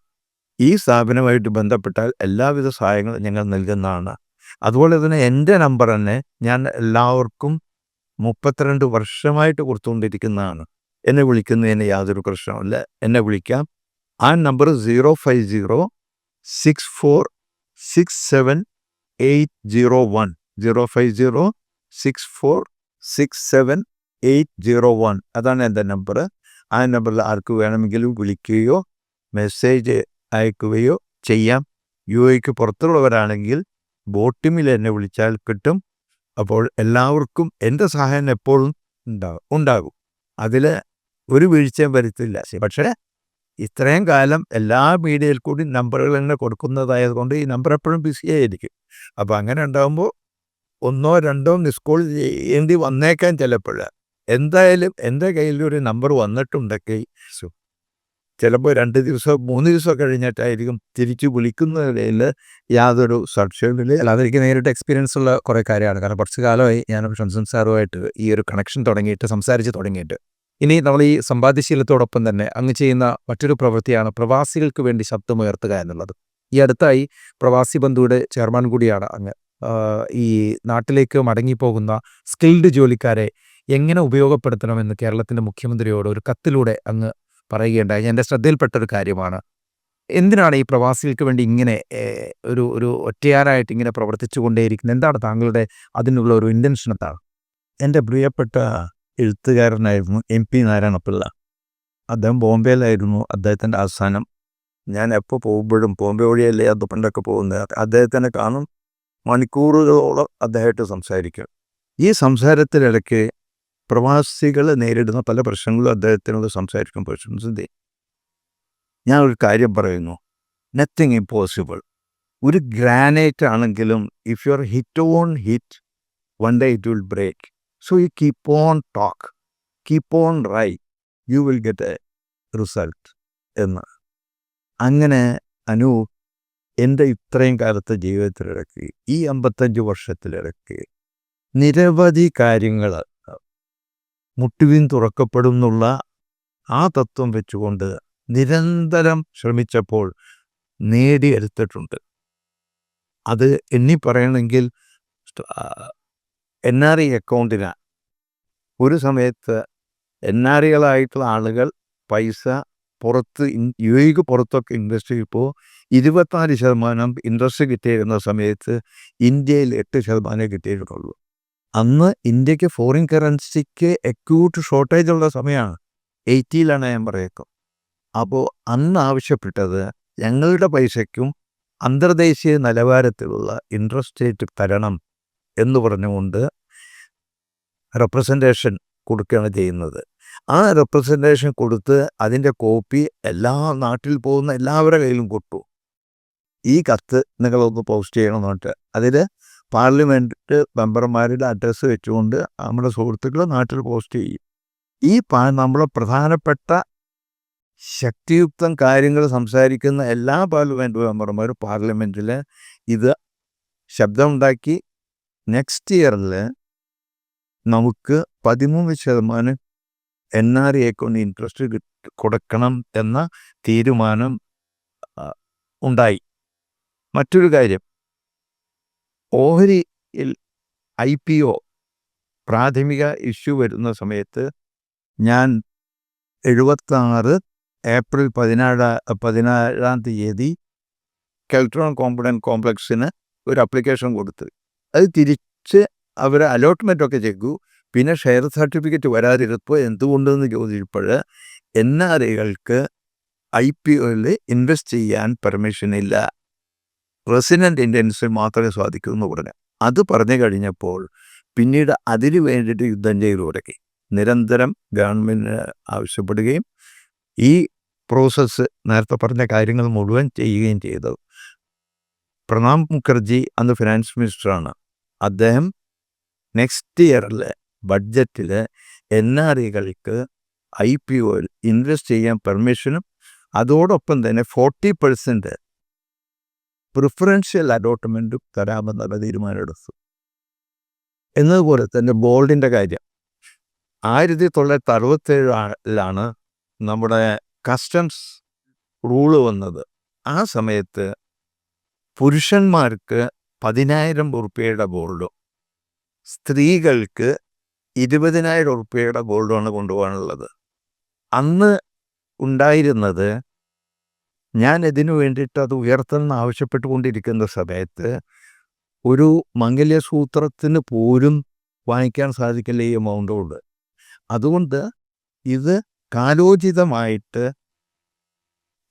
ഈ സ്ഥാപനമായിട്ട് ബന്ധപ്പെട്ടാൽ എല്ലാവിധ സഹായങ്ങളും ഞങ്ങൾ നൽകുന്നതാണ്. അതുപോലെ തന്നെ എൻ്റെ നമ്പർ തന്നെ ഞാൻ എല്ലാവർക്കും 32 വർഷമായിട്ട് കൊടുത്തുകൊണ്ടിരിക്കുന്നതാണ്. എന്നെ വിളിക്കുന്നതിന് യാതൊരു പ്രശ്നമില്ല, എന്നെ വിളിക്കാം. ആ നമ്പർ 05064678801 05064678801 അതാണ് എൻ്റെ നമ്പർ. ആ നമ്പറിൽ ആർക്ക് വേണമെങ്കിലും വിളിക്കുകയോ മെസ്സേജ് അയക്കുകയോ ചെയ്യാം. UAEക്ക് പുറത്തുള്ളവരാണെങ്കിൽ ബോട്ടിമിൽ എന്നെ വിളിച്ചാൽ കിട്ടും. അപ്പോൾ എല്ലാവർക്കും എൻ്റെ സഹായം എപ്പോഴും ഉണ്ടാകും. അതിൽ ഒരു വീഴ്ചയും വരുത്തില്ല. പക്ഷേ ഇത്രയും കാലം എല്ലാ മീഡിയയിൽ കൂടി നമ്പറുകൾ തന്നെ കൊടുക്കുന്നതായതുകൊണ്ട് ഈ നമ്പർ എപ്പോഴും ബിസി ആയിരിക്കും. അപ്പോൾ അങ്ങനെ ഉണ്ടാകുമ്പോൾ 1 or 2 മിസ് കോൾ ചെയ്യേണ്ടി വന്നേക്കാൻ ചിലപ്പോൾ. എന്തായാലും എൻ്റെ കയ്യിലൊരു നമ്പർ വന്നിട്ടുണ്ടെങ്കിൽ ചിലപ്പോൾ 2 ദിവസം 3 ദിവസം കഴിഞ്ഞിട്ടായിരിക്കും തിരിച്ച് വിളിക്കുന്നതിൽ യാതൊരു സംശയമില്ല. അല്ല, അതെനിക്ക് നേരിട്ട് എക്സ്പീരിയൻസ് ഉള്ള കുറേ കാര്യമാണ്. കാരണം കുറച്ച് കാലമായി ഞാൻ ഷംസുദ്ദീൻ സാറുമായിട്ട് ഈ ഒരു കണക്ഷൻ തുടങ്ങിയിട്ട് സംസാരിച്ച് തുടങ്ങിയിട്ട്. ഇനി നമ്മൾ ഈ സമ്പാദ്യശീലത്തോടൊപ്പം തന്നെ അങ്ങ് ചെയ്യുന്ന മറ്റൊരു പ്രവൃത്തിയാണ് പ്രവാസികൾക്ക് വേണ്ടി ശബ്ദമുയർത്തുക എന്നുള്ളത്. ഈ അടുത്തായി പ്രവാസി ബന്ധുവിടെ ചെയർമാൻ കൂടിയാണ് അങ്ങ്. ഈ നാട്ടിലേക്ക് മടങ്ങിപ്പോകുന്ന സ്കിൽഡ് ജോലിക്കാരെ എങ്ങനെ ഉപയോഗപ്പെടുത്തണമെന്ന് കേരളത്തിൻ്റെ മുഖ്യമന്ത്രിയോട് ഒരു കത്തിലൂടെ അങ്ങ് പറയുകയുണ്ടായി. എൻ്റെ ശ്രദ്ധയിൽപ്പെട്ടൊരു കാര്യമാണ്. എന്തിനാണ് ഈ പ്രവാസികൾക്ക് വേണ്ടി ഇങ്ങനെ ഒരു ഒറ്റയാനായിട്ട് ഇങ്ങനെ പ്രവർത്തിച്ചു കൊണ്ടേയിരിക്കുന്നത്? എന്താണ് താങ്കളുടെ അതിനുള്ള ഒരു ഇൻറ്റൻഷൻ എന്താണ്? എൻ്റെ പ്രിയപ്പെട്ട എഴുത്തുകാരനായിരുന്നു MP നാരായണപിള്ള. അദ്ദേഹം ബോംബെയിലായിരുന്നു അദ്ദേഹത്തിൻ്റെ ആസ്ഥാനം. ഞാൻ എപ്പോൾ പോകുമ്പോഴും ബോംബെ വഴിയല്ലേ അത് പണ്ടൊക്കെ പോകുന്നത്, അദ്ദേഹത്തിനെ കാണും. മണിക്കൂറുകളോളം അദ്ദേഹമായിട്ട് സംസാരിക്കും. ഈ സംസാരത്തിനിടയ്ക്ക് പ്രവാസികൾ നേരിടുന്ന പല പ്രശ്നങ്ങളും അദ്ദേഹത്തിനോട് സംസാരിക്കുമ്പോൾ ഞാൻ ഒരു കാര്യം പറയുന്നു, നത്തിങ് ഇമ്പോസിബിൾ. ഒരു ഗ്രാനൈറ്റ് ആണെങ്കിലും if you are hit one day it will break. So you keep on talk, keep on write, you will get a result എന്ന്. അങ്ങനെ എൻ്റെ ഇത്രയും കാലത്തെ ജീവിതത്തിലിടയ്ക്ക്, ഈ 55 വർഷത്തിലിടയ്ക്ക് നിരവധി കാര്യങ്ങൾ മുട്ടുവിൻ തുറക്കപ്പെടും എന്നുള്ള ആ തത്വം വെച്ചുകൊണ്ട് നിരന്തരം ശ്രമിച്ചപ്പോൾ നേടിയെടുത്തിട്ടുണ്ട്. അത് എണ്ണി പറയണമെങ്കിൽ NRI അക്കൗണ്ടിനാണ്. ഒരു സമയത്ത് NRIകളായിട്ടുള്ള ആളുകൾ പൈസ പുറത്ത് UAEക്ക് പുറത്തൊക്കെ ഇൻവെസ്റ്റ് ചെയ്യുമ്പോൾ 24% ഇൻട്രസ്റ്റ് കിട്ടിയിരുന്ന സമയത്ത് ഇന്ത്യയിൽ 8% കിട്ടിയിട്ടുള്ളൂ. അന്ന് ഇന്ത്യക്ക് ഫോറിൻ കറൻസിക്ക് അക്യൂട്ട് ഷോർട്ടേജ് ഉള്ള സമയമാണ്. 80ലാണ് ഞാൻ പറയേക്കും. അപ്പോൾ അന്ന് ആവശ്യപ്പെട്ടത് ഞങ്ങളുടെ പൈസയ്ക്കും അന്തർദേശീയ നിലവാരത്തിലുള്ള ഇൻട്രസ്റ്റ് റേറ്റ് തരണം എന്ന് പറഞ്ഞുകൊണ്ട് റെപ്രസെൻറ്റേഷൻ കൊടുക്കുകയാണ് ചെയ്യുന്നത്. ആ റെപ്രസെൻറ്റേഷൻ കൊടുത്ത് അതിൻ്റെ കോപ്പി എല്ലാ നാട്ടിൽ പോകുന്ന എല്ലാവരുടെ കയ്യിലും കൊടുത്തു. ഈ കത്ത് നിങ്ങളൊന്ന് പോസ്റ്റ് ചെയ്യണമെന്ന് പറഞ്ഞിട്ട് അതിൽ പാർലമെൻറ്റ് മെമ്പർമാരുടെ അഡ്രസ്സ് വെച്ചുകൊണ്ട് നമ്മുടെ സുഹൃത്തുക്കൾ നാട്ടിൽ പോസ്റ്റ് ചെയ്യും. ഈ നമ്മളെ പ്രധാനപ്പെട്ട ശക്തിയുക്തം കാര്യങ്ങൾ സംസാരിക്കുന്ന എല്ലാ പാർലമെൻറ്റ് മെമ്പർമാരും പാർലമെൻറ്റിൽ ഇത് ശബ്ദമുണ്ടാക്കി നെക്സ്റ്റ് ഇയറിൽ നമുക്ക് 13% NRI കൊണ്ട് ഇൻട്രസ്റ്റ് കൊടുക്കണം എന്ന തീരുമാനം ഉണ്ടായി. മറ്റൊരു കാര്യം, ഓഹരിയിൽ IPO പ്രാഥമിക ഇഷ്യൂ വരുന്ന സമയത്ത് ഞാൻ 76 ഏപ്രിൽ 17-ാം തീയതി കെൽട്രോൺ കോംപ്ലക്സിന് ഒരു അപ്ലിക്കേഷൻ കൊടുത്ത് അത് തിരിച്ച് അവർ അലോട്ട്മെൻറ്റൊക്കെ ചെയ്തു. പിന്നെ ഷെയർ സർട്ടിഫിക്കറ്റ് വരാതിരുപ്പോൾ എന്തുകൊണ്ടെന്ന് ചോദിച്ചപ്പോൾ NRIകൾക്ക് IPOയിൽ ഇൻവെസ്റ്റ് ചെയ്യാൻ പെർമിഷനില്ല, റെസിഡൻറ്റ് ഇന്ത്യൻസിൽ മാത്രമേ സാധിക്കൂ എന്ന് പറഞ്ഞു. അത് പറഞ്ഞു കഴിഞ്ഞപ്പോൾ പിന്നീട് അതിന് വേണ്ടിയിട്ട് യുദ്ധം ചെയ്തു തുടങ്ങി. നിരന്തരം ഗവൺമെൻറ് ആവശ്യപ്പെടുകയും ഈ പ്രോസസ്സ് നേരത്തെ പറഞ്ഞ കാര്യങ്ങൾ മുഴുവൻ ചെയ്യുകയും ചെയ്തു. പ്രണാബ് മുഖർജി അന്ന് ഫിനാൻസ് മിനിസ്റ്ററാണ്. അദ്ദേഹം നെക്സ്റ്റ് ഇയറിലെ ബഡ്ജറ്റിൽ NRIകൾക്ക് IPOയിൽ ഇൻവെസ്റ്റ് ചെയ്യാൻ പെർമിഷനും അതോടൊപ്പം തന്നെ 40% പ്രിഫറൻഷ്യൽ അലോട്ട്മെൻറ്റും തരാമെന്നുള്ള തീരുമാനമെടുത്തു. എന്നതുപോലെ തന്നെ ഗോൾഡിൻ്റെ കാര്യം 1967 നമ്മുടെ കസ്റ്റംസ് റൂള് വന്നത്. ആ സമയത്ത് പുരുഷന്മാർക്ക് 10,000 ഉറുപ്പികയുടെ ഗോൾഡും സ്ത്രീകൾക്ക് 20,000 ഉറുപ്പികയുടെ ഗോൾഡുമാണ് കൊണ്ടുപോകാനുള്ളത്. അന്ന് ഉണ്ടായിരുന്നത്, ഞാൻ ഇതിനു വേണ്ടിയിട്ട് അത് ഉയർത്തണമെന്ന് ആവശ്യപ്പെട്ടുകൊണ്ടിരിക്കുന്ന സമയത്ത് ഒരു മംഗല്യസൂത്രത്തിന് പോലും വാങ്ങിക്കാൻ സാധിക്കില്ല ഈ എമൗണ്ടോട്. അതുകൊണ്ട് ഇത് കാലോചിതമായിട്ട്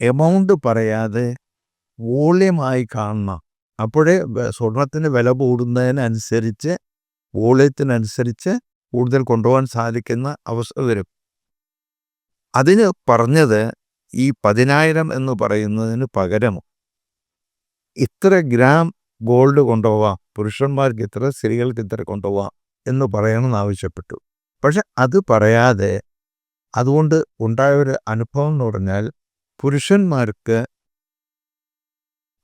എമൗണ്ട് പറയാതെ വോള്യമായി കാണണം. അപ്പോഴേ സ്വർണത്തിന് വില കൂടുന്നതിനനുസരിച്ച് വോള്യത്തിനനുസരിച്ച് കൂടുതൽ കൊണ്ടുപോകാൻ സാധിക്കുന്ന അവസ്ഥ വരും. അതിന് പറഞ്ഞത് ഈ 10,000 എന്ന് പറയുന്നതിന് പകരം ഇത്ര ഗ്രാം ഗോൾഡ് കൊണ്ടുപോവാം, പുരുഷന്മാർക്ക് ഇത്ര, സ്ത്രീകൾക്ക് ഇത്ര കൊണ്ടുപോവാം എന്ന് പറയണമെന്ന് ആവശ്യപ്പെട്ടു. പക്ഷെ അത് പറയാതെ അതുകൊണ്ട് ഉണ്ടായൊരു അനുഭവം എന്ന് പറഞ്ഞാൽ പുരുഷന്മാർക്ക്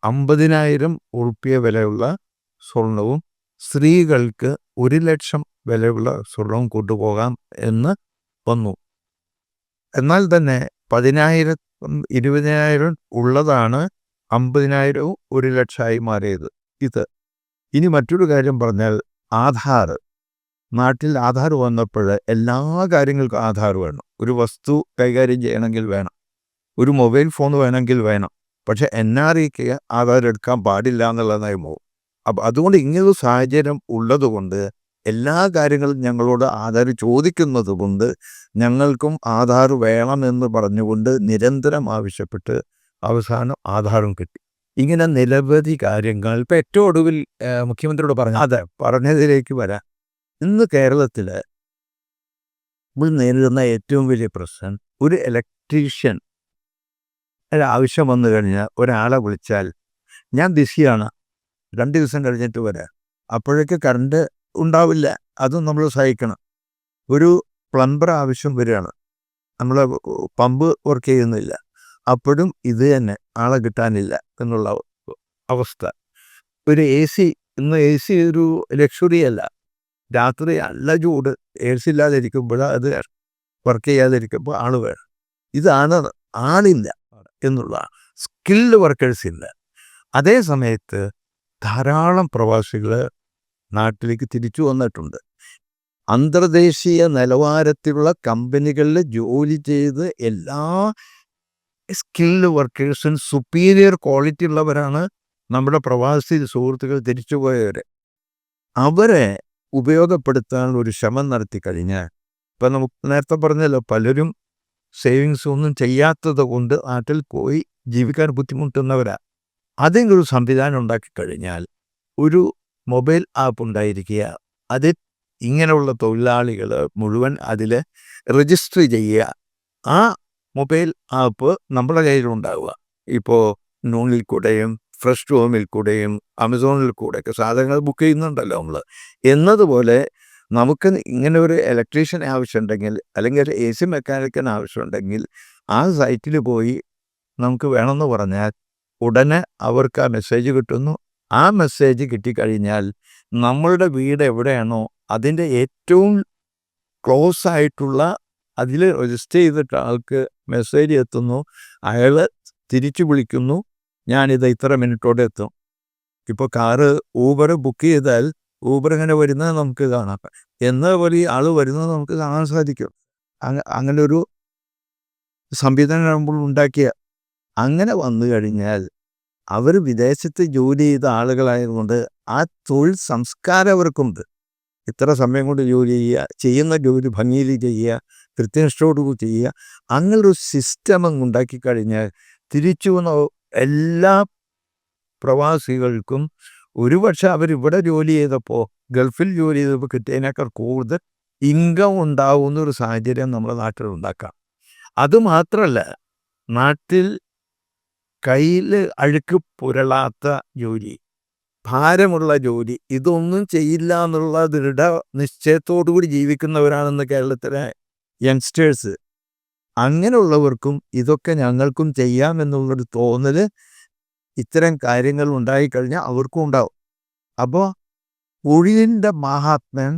50,000 ഉറുപ്പിക വിലയുള്ള സ്വർണവും സ്ത്രീകൾക്ക് 1,00,000 വിലയുള്ള സ്വർണവും കൊണ്ടുപോകാം എന്ന് വന്നു. എന്നാൽ തന്നെ 10,000 20,000 ഉള്ളതാണ് 50,000 1,00,000 മാറിയത്. ഇനി മറ്റൊരു കാര്യം പറഞ്ഞാൽ ആധാർ നാട്ടിൽ ആധാർ വന്നപ്പോൾ എല്ലാ കാര്യങ്ങൾക്കും ആധാർ വേണം. ഒരു വസ്തു കൈകാര്യം ചെയ്യണമെങ്കിൽ വേണം, ഒരു മൊബൈൽ ഫോൺ വേണമെങ്കിൽ വേണം. പക്ഷെ NRIക്ക് ആധാർ എടുക്കാൻ പാടില്ല എന്നുള്ള നിയമവും. അപ്പം അതുകൊണ്ട് ഇങ്ങനൊരു സാഹചര്യം ഉള്ളതുകൊണ്ട് എല്ലാ കാര്യങ്ങളും ഞങ്ങളോട് ആധാർ ചോദിക്കുന്നത് കൊണ്ട് ഞങ്ങൾക്കും ആധാർ വേണമെന്ന് പറഞ്ഞുകൊണ്ട് നിരന്തരം ആവശ്യപ്പെട്ട് അവസാനം ആധാറും കിട്ടി. ഇങ്ങനെ നിരവധി കാര്യങ്ങൾ. ഇപ്പം ഏറ്റവും ഒടുവിൽ മുഖ്യമന്ത്രിയോട് പറഞ്ഞു. അതെ, പറഞ്ഞതിലേക്ക് വരാം. ഇന്ന് കേരളത്തിൽ നമ്മൾ നേരിടുന്ന ഏറ്റവും വലിയ പ്രശ്നം, ഒരു ഇലക്ട്രീഷ്യൻ ആവശ്യം വന്നു കഴിഞ്ഞാൽ ഒരാളെ വിളിച്ചാൽ ഞാൻ ബിസിയാണ്, 2 ദിവസം കഴിഞ്ഞിട്ട് വരാം. അപ്പോഴേക്ക് കറണ്ട് ഉണ്ടാവില്ല, അതും നമ്മൾ സഹിക്കണം. ഒരു പ്ലംബർ ആവശ്യം വരികയാണ്, നമ്മൾ പമ്പ് വർക്ക് ചെയ്യുന്നില്ല, അപ്പോഴും ഇത് തന്നെ, ആളെ കിട്ടാനില്ല എന്നുള്ള അവസ്ഥ. ഒരു AC, ഇന്ന് AC ഒരു ലക്ഷറി അല്ല. രാത്രി നല്ല ചൂട്, AC ഇല്ലാതിരിക്കുമ്പോൾ അത് വർക്ക് ചെയ്യാതിരിക്കുമ്പോൾ ആൾ വേണം. ഇതാണ് ആളില്ല എന്നുള്ള, സ്കിൽഡ് വർക്കേഴ്സ് ഇല്ല. അതേ സമയത്ത് ധാരാളം പ്രവാസികൾ നാട്ടിലേക്ക് തിരിച്ചു വന്നിട്ടുണ്ട്. അന്തർദേശീയ നിലവാരത്തിലുള്ള കമ്പനികളിൽ ജോലി ചെയ്ത് എല്ലാ സ്കിൽഡ് വർക്കേഴ്സും സുപ്പീരിയർ ക്വാളിറ്റി ഉള്ളവരാണ് നമ്മുടെ പ്രവാസി സുഹൃത്തുക്കൾ തിരിച്ചുപോയവർ. അവരെ ഉപയോഗപ്പെടുത്താൻ ഒരു ശ്രമം നടത്തി കഴിഞ്ഞാൽ, ഇപ്പം നമുക്ക് നേരത്തെ പറഞ്ഞല്ലോ, പലരും സേവിങ്സ് ഒന്നും ചെയ്യാത്തത് കൊണ്ട് നാട്ടിൽ പോയി ജീവിക്കാൻ ബുദ്ധിമുട്ടുന്നവരാണ്. അതെങ്കിലും സംവിധാനം ഉണ്ടാക്കി കഴിഞ്ഞാൽ, ഒരു മൊബൈൽ ആപ്പ് ഉണ്ടായിരിക്കുക, അതിൽ ഇങ്ങനെയുള്ള തൊഴിലാളികൾ മുഴുവൻ അതിൽ രജിസ്റ്റർ ചെയ്യുക. ആ മൊബൈൽ ആപ്പ് നമ്മുടെ കയ്യിലുണ്ടാവുക. ഇപ്പോൾ നൂണിൽ കൂടെയും ഫ്രഷ് ഹോമിൽ കൂടെയും ആമസോണിൽ കൂടെയൊക്കെ സാധനങ്ങൾ ബുക്ക് ചെയ്യുന്നുണ്ടല്ലോ നമ്മൾ. എന്നതുപോലെ നമുക്ക് ഇങ്ങനെ ഒരു ഇലക്ട്രീഷ്യൻ ആവശ്യമുണ്ടെങ്കിൽ, അല്ലെങ്കിൽ ഒരു AC മെക്കാനിക്കിന് ആവശ്യമുണ്ടെങ്കിൽ, ആ സൈറ്റിൽ പോയി നമുക്ക് വേണമെന്ന് പറഞ്ഞാൽ ഉടനെ അവർക്ക് ആ മെസ്സേജ് കിട്ടുന്നു. ആ മെസ്സേജ് കിട്ടിക്കഴിഞ്ഞാൽ നമ്മളുടെ വീട് എവിടെയാണോ അതിൻ്റെ ഏറ്റവും ക്ലോസ് ആയിട്ടുള്ള, അതിൽ രജിസ്റ്റർ ചെയ്തിട്ട് ആൾക്ക് മെസ്സേജ് എത്തുന്നു. അയാൾ തിരിച്ചു വിളിക്കുന്നു, ഞാനിത് ഇത്ര മിനിറ്റോടെ എത്തും. ഇപ്പോൾ കാറ് ഊബർ ബുക്ക് ചെയ്താൽ ഊബർ ഇങ്ങനെ വരുന്നത് നമുക്ക് കാണാം, എന്നപോലെ ആൾ വരുന്നത് നമുക്ക് കാണാൻ സാധിക്കും. അങ്ങനെ ഒരു സംവിധാനം നമ്മൾ ഉണ്ടാക്കിയ, അങ്ങനെ വന്നു കഴിഞ്ഞാൽ അവർ വിദേശത്ത് ജോലി ചെയ്ത ആളുകളായതുകൊണ്ട് ആ തൊഴിൽ സംസ്കാരം അവർക്കുണ്ട്. ഇത്ര സമയം കൊണ്ട് ജോലി ചെയ്യുക, ചെയ്യുന്ന ജോലി ഭംഗിയിൽ ചെയ്യുക, കൃത്യനിഷ്ഠയോടുകൂടി ചെയ്യുക. അങ്ങനൊരു സിസ്റ്റം അങ്ങ് ഉണ്ടാക്കി കഴിഞ്ഞാൽ തിരിച്ചു വന്ന എല്ലാ പ്രവാസികൾക്കും ഒരുപക്ഷെ അവരിവിടെ ജോലി ചെയ്തപ്പോൾ, ഗൾഫിൽ ജോലി ചെയ്തപ്പോൾ കിട്ടിയതിനേക്കാൾ കൂടുതൽ ഇൻകം ഉണ്ടാവുന്ന ഒരു സാഹചര്യം നമ്മുടെ നാട്ടിൽ ഉണ്ടാക്കാം. അതുമാത്രമല്ല, നാട്ടിൽ കയ്യിൽ അഴുക്ക് പുരളാത്ത ജോലി, ഭാരമുള്ള ജോലി, ഇതൊന്നും ചെയ്യില്ല എന്നുള്ള ദൃഢ നിശ്ചയത്തോടുകൂടി ജീവിക്കുന്നവരാണെന്ന് കേരളത്തിലെ യങ്സ്റ്റേഴ്സ്. അങ്ങനെയുള്ളവർക്കും ഇതൊക്കെ ഞങ്ങൾക്കും ചെയ്യാമെന്നുള്ളൊരു തോന്നൽ ഇത്തരം കാര്യങ്ങൾ ഉണ്ടായിക്കഴിഞ്ഞാൽ അവർക്കും ഉണ്ടാവും. അപ്പോൾ തൊഴിലിൻ്റെ മഹാത്മ്യം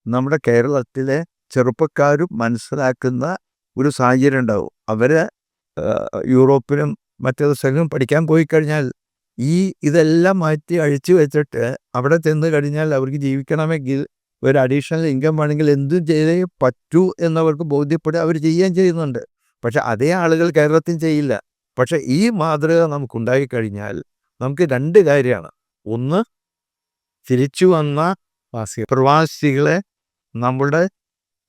നമ്മുടെ കേരളത്തിലെ ചെറുപ്പക്കാരും മനസ്സിലാക്കുന്ന ഒരു സാഹചര്യം ഉണ്ടാവും. അവർ യൂറോപ്പിലും മറ്റു സ്ഥലങ്ങളും പഠിക്കാൻ പോയി കഴിഞ്ഞാൽ ഇതെല്ലാം മാറ്റി അഴിച്ചു വെച്ചിട്ട് അവിടെ ചെന്ന് കഴിഞ്ഞാൽ അവർക്ക് ജീവിക്കണമെങ്കിൽ ഒരു അഡീഷണൽ ഇൻകം വേണമെങ്കിൽ എന്തും ചെയ്തേ പറ്റൂ എന്നവർക്ക് ബോധ്യപ്പെടുക അവർ ചെയ്യുകയും ചെയ്യുന്നുണ്ട്. പക്ഷെ അതേ ആളുകൾ കേരളത്തിൽ ചെയ്യില്ല. പക്ഷെ ഈ മാതൃക നമുക്കുണ്ടായിക്കഴിഞ്ഞാൽ നമുക്ക് 2 കാര്യമാണ്. ഒന്ന്, തിരിച്ചു വന്ന പ്രവാസികളെ നമ്മുടെ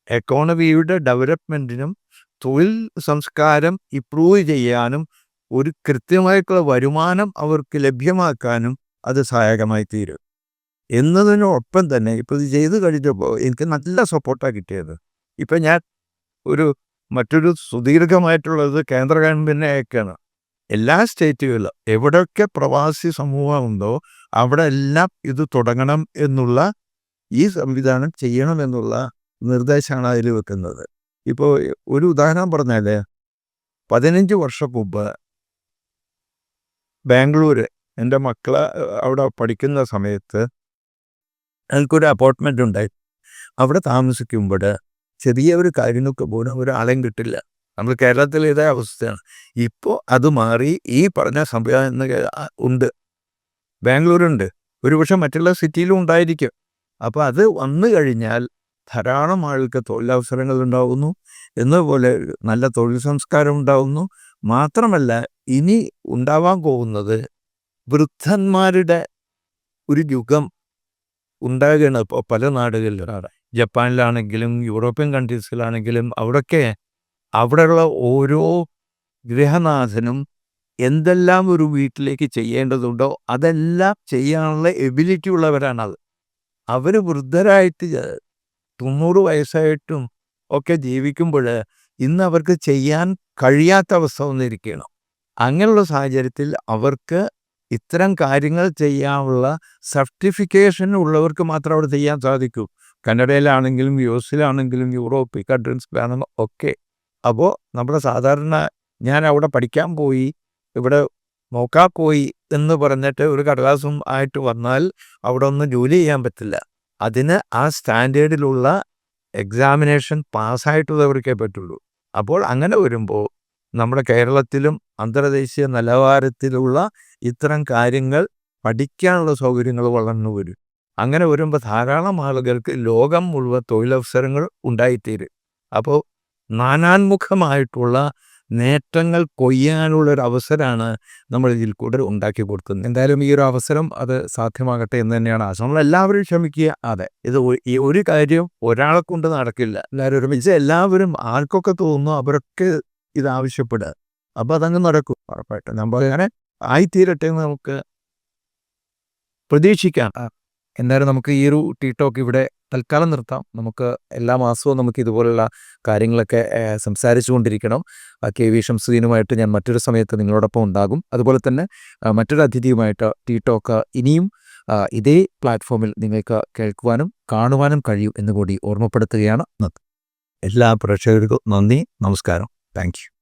എക്കോണമിയുടെ ഡെവലപ്മെൻറ്റിനും തൊഴിൽ സംസ്കാരം ഇംപ്രൂവ് ചെയ്യാനും ഒരു കൃത്യമായിട്ടുള്ള വരുമാനം അവർക്ക് ലഭ്യമാക്കാനും അത് സഹായകമായി തീരും. എന്നതിനൊപ്പം തന്നെ ഇപ്പോൾ ഇത് ചെയ്ത് കഴിഞ്ഞപ്പോൾ എനിക്ക് നല്ല സപ്പോർട്ടാണ് കിട്ടിയത്. ഇപ്പം ഞാൻ മറ്റൊരു സുദീർഘമായിട്ടുള്ളത് കേന്ദ്ര ഗവൺമെൻറ്റിനെ അയക്കുകയാണ്. എല്ലാ സ്റ്റേറ്റുകളിലും എവിടെയൊക്കെ പ്രവാസി സമൂഹമുണ്ടോ അവിടെ എല്ലാം ഇത് തുടങ്ങണം എന്നുള്ള, ഈ സംവിധാനം ചെയ്യണമെന്നുള്ള നിർദ്ദേശമാണ് അതിൽ വെക്കുന്നത്. ഇപ്പോൾ ഒരു ഉദാഹരണം പറഞ്ഞാൽ, 15 വർഷം മുമ്പ് ബാംഗ്ലൂർ എൻ്റെ മക്കളെ അവിടെ പഠിക്കുന്ന സമയത്ത് എനിക്കൊരു അപ്പാർട്ട്മെൻ്റ് ഉണ്ടായി. അവിടെ താമസിക്കുമ്പോൾ ചെറിയ ഒരു കാര്യങ്ങൾക്ക് പോലും ഒരാളെയും കിട്ടില്ല. നമ്മൾ കേരളത്തിൽ ഇതേ അവസ്ഥയാണ്. ഇപ്പോൾ അത് മാറി ഈ പറഞ്ഞ സംവിധാനം ഉണ്ട്, ബാംഗ്ലൂരുണ്ട്, ഒരുപക്ഷെ മറ്റുള്ള സിറ്റിയിലും ഉണ്ടായിരിക്കും. അപ്പോൾ അത് വന്നു കഴിഞ്ഞാൽ ധാരാളം ആൾക്ക് തൊഴിലവസരങ്ങൾ ഉണ്ടാകുന്നു, എന്നതുപോലെ നല്ല തൊഴിൽ സംസ്കാരം ഉണ്ടാകുന്നു. മാത്രമല്ല ഇനി ഉണ്ടാവാൻ പോകുന്നത് വൃദ്ധന്മാരുടെ ഒരു യുഗം ഉണ്ടാകുകയാണ് ഇപ്പോൾ പല നാടുകളിലും. ജപ്പാനിലാണെങ്കിലും യൂറോപ്യൻ കൺട്രീസിലാണെങ്കിലും അവിടെയുള്ള ഓരോ ഗൃഹനാഥനും എന്തെല്ലാം ഒരു വീട്ടിലേക്ക് ചെയ്യേണ്ടതുണ്ടോ അതെല്ലാം ചെയ്യാനുള്ള എബിലിറ്റി ഉള്ളവരാണത്. അവർ വൃദ്ധരായിട്ട് 90 വയസ്സായിട്ടും ഒക്കെ ജീവിക്കുമ്പോൾ ഇന്ന് അവർക്ക് ചെയ്യാൻ കഴിയാത്ത അവസ്ഥ വന്നിരിക്കുകയാണ്. അങ്ങനെയുള്ള സാഹചര്യത്തിൽ അവർക്ക് ഇത്തരം കാര്യങ്ങൾ ചെയ്യാനുള്ള സർട്ടിഫിക്കേഷൻ ഉള്ളവർക്ക് മാത്രം അവിടെ ചെയ്യാൻ സാധിക്കൂ. കനഡയിലാണെങ്കിലും US-ലാണെങ്കിലും യൂറോപ്യൻ കൺട്രീസിലാണെങ്കിലും ഒക്കെ. അപ്പോൾ നമ്മുടെ സാധാരണ ഞാൻ അവിടെ പഠിക്കാൻ പോയി, ഇവിടെ നോക്കാൻ പോയി എന്ന് പറഞ്ഞിട്ട് ഒരു കടലാസും ആയിട്ട് വന്നാൽ അവിടെ ഒന്നും ജോലി ചെയ്യാൻ പറ്റില്ല. അതിന് ആ സ്റ്റാൻഡേർഡിലുള്ള എക്സാമിനേഷൻ പാസ്സായിട്ടുള്ളവർക്കേ പറ്റുള്ളൂ. അപ്പോൾ അങ്ങനെ വരുമ്പോൾ നമ്മുടെ കേരളത്തിലും അന്തർദേശീയ നിലവാരത്തിലുള്ള ഇത്തരം കാര്യങ്ങൾ പഠിക്കാനുള്ള സൗകര്യങ്ങൾ വളർന്നു വരും. അങ്ങനെ വരുമ്പോൾ ധാരാളം ആളുകൾക്ക് ലോകം മുഴുവൻ തൊഴിലവസരങ്ങൾ ഉണ്ടായിത്തീരും. അപ്പോൾ നാനാത്മുഖമായിട്ടുള്ള നേട്ടങ്ങൾ കൊയ്യാനുള്ളൊരു അവസരമാണ് നമ്മൾ ഇതിൽ കൂടെ ഉണ്ടാക്കി കൊടുക്കുന്നത്. എന്തായാലും ഈ ഒരു അവസരം അത് സാധ്യമാകട്ടെ എന്ന് തന്നെയാണ് ആശം. നമ്മളെല്ലാവരും ശ്രമിക്കുക. അതെ, ഈ ഒരു കാര്യം ഒരാളെ കൊണ്ട് നടക്കില്ല. എല്ലാവരും ഒരുമിച്ച് എല്ലാവരും ആർക്കൊക്കെ തോന്നുന്നു അവരൊക്കെ ഇത് ആവശ്യപ്പെടുക. അപ്പോൾ അതങ്ങ് നടക്കും ഉറപ്പായിട്ടും. നമ്മൾ അങ്ങനെ ആയിത്തീരട്ടെ എന്ന് നമുക്ക് പ്രതീക്ഷിക്കാം. എന്തായാലും നമുക്ക് ഈ ഒരു ടീടോക്ക് ഇവിടെ തൽക്കാലം നിർത്താം. നമുക്ക് എല്ലാ മാസവും നമുക്ക് ഇതുപോലുള്ള കാര്യങ്ങളൊക്കെ സംസാരിച്ചു കൊണ്ടിരിക്കണം. KV ഷംസുദ്ദീനുമായിട്ട് ഞാൻ മറ്റൊരു സമയത്ത് നിങ്ങളോടൊപ്പം ഉണ്ടാകും. അതുപോലെ തന്നെ മറ്റൊരു അതിഥിയുമായിട്ട് ടീടോക്ക് ഇനിയും ഇതേ പ്ലാറ്റ്ഫോമിൽ നിങ്ങൾക്ക് കേൾക്കുവാനും കാണുവാനും കഴിയും എന്നുകൂടി ഓർമ്മപ്പെടുത്തുകയാണ്. എല്ലാ പ്രേക്ഷകർക്കും നന്ദി, നമസ്കാരം. Thank you.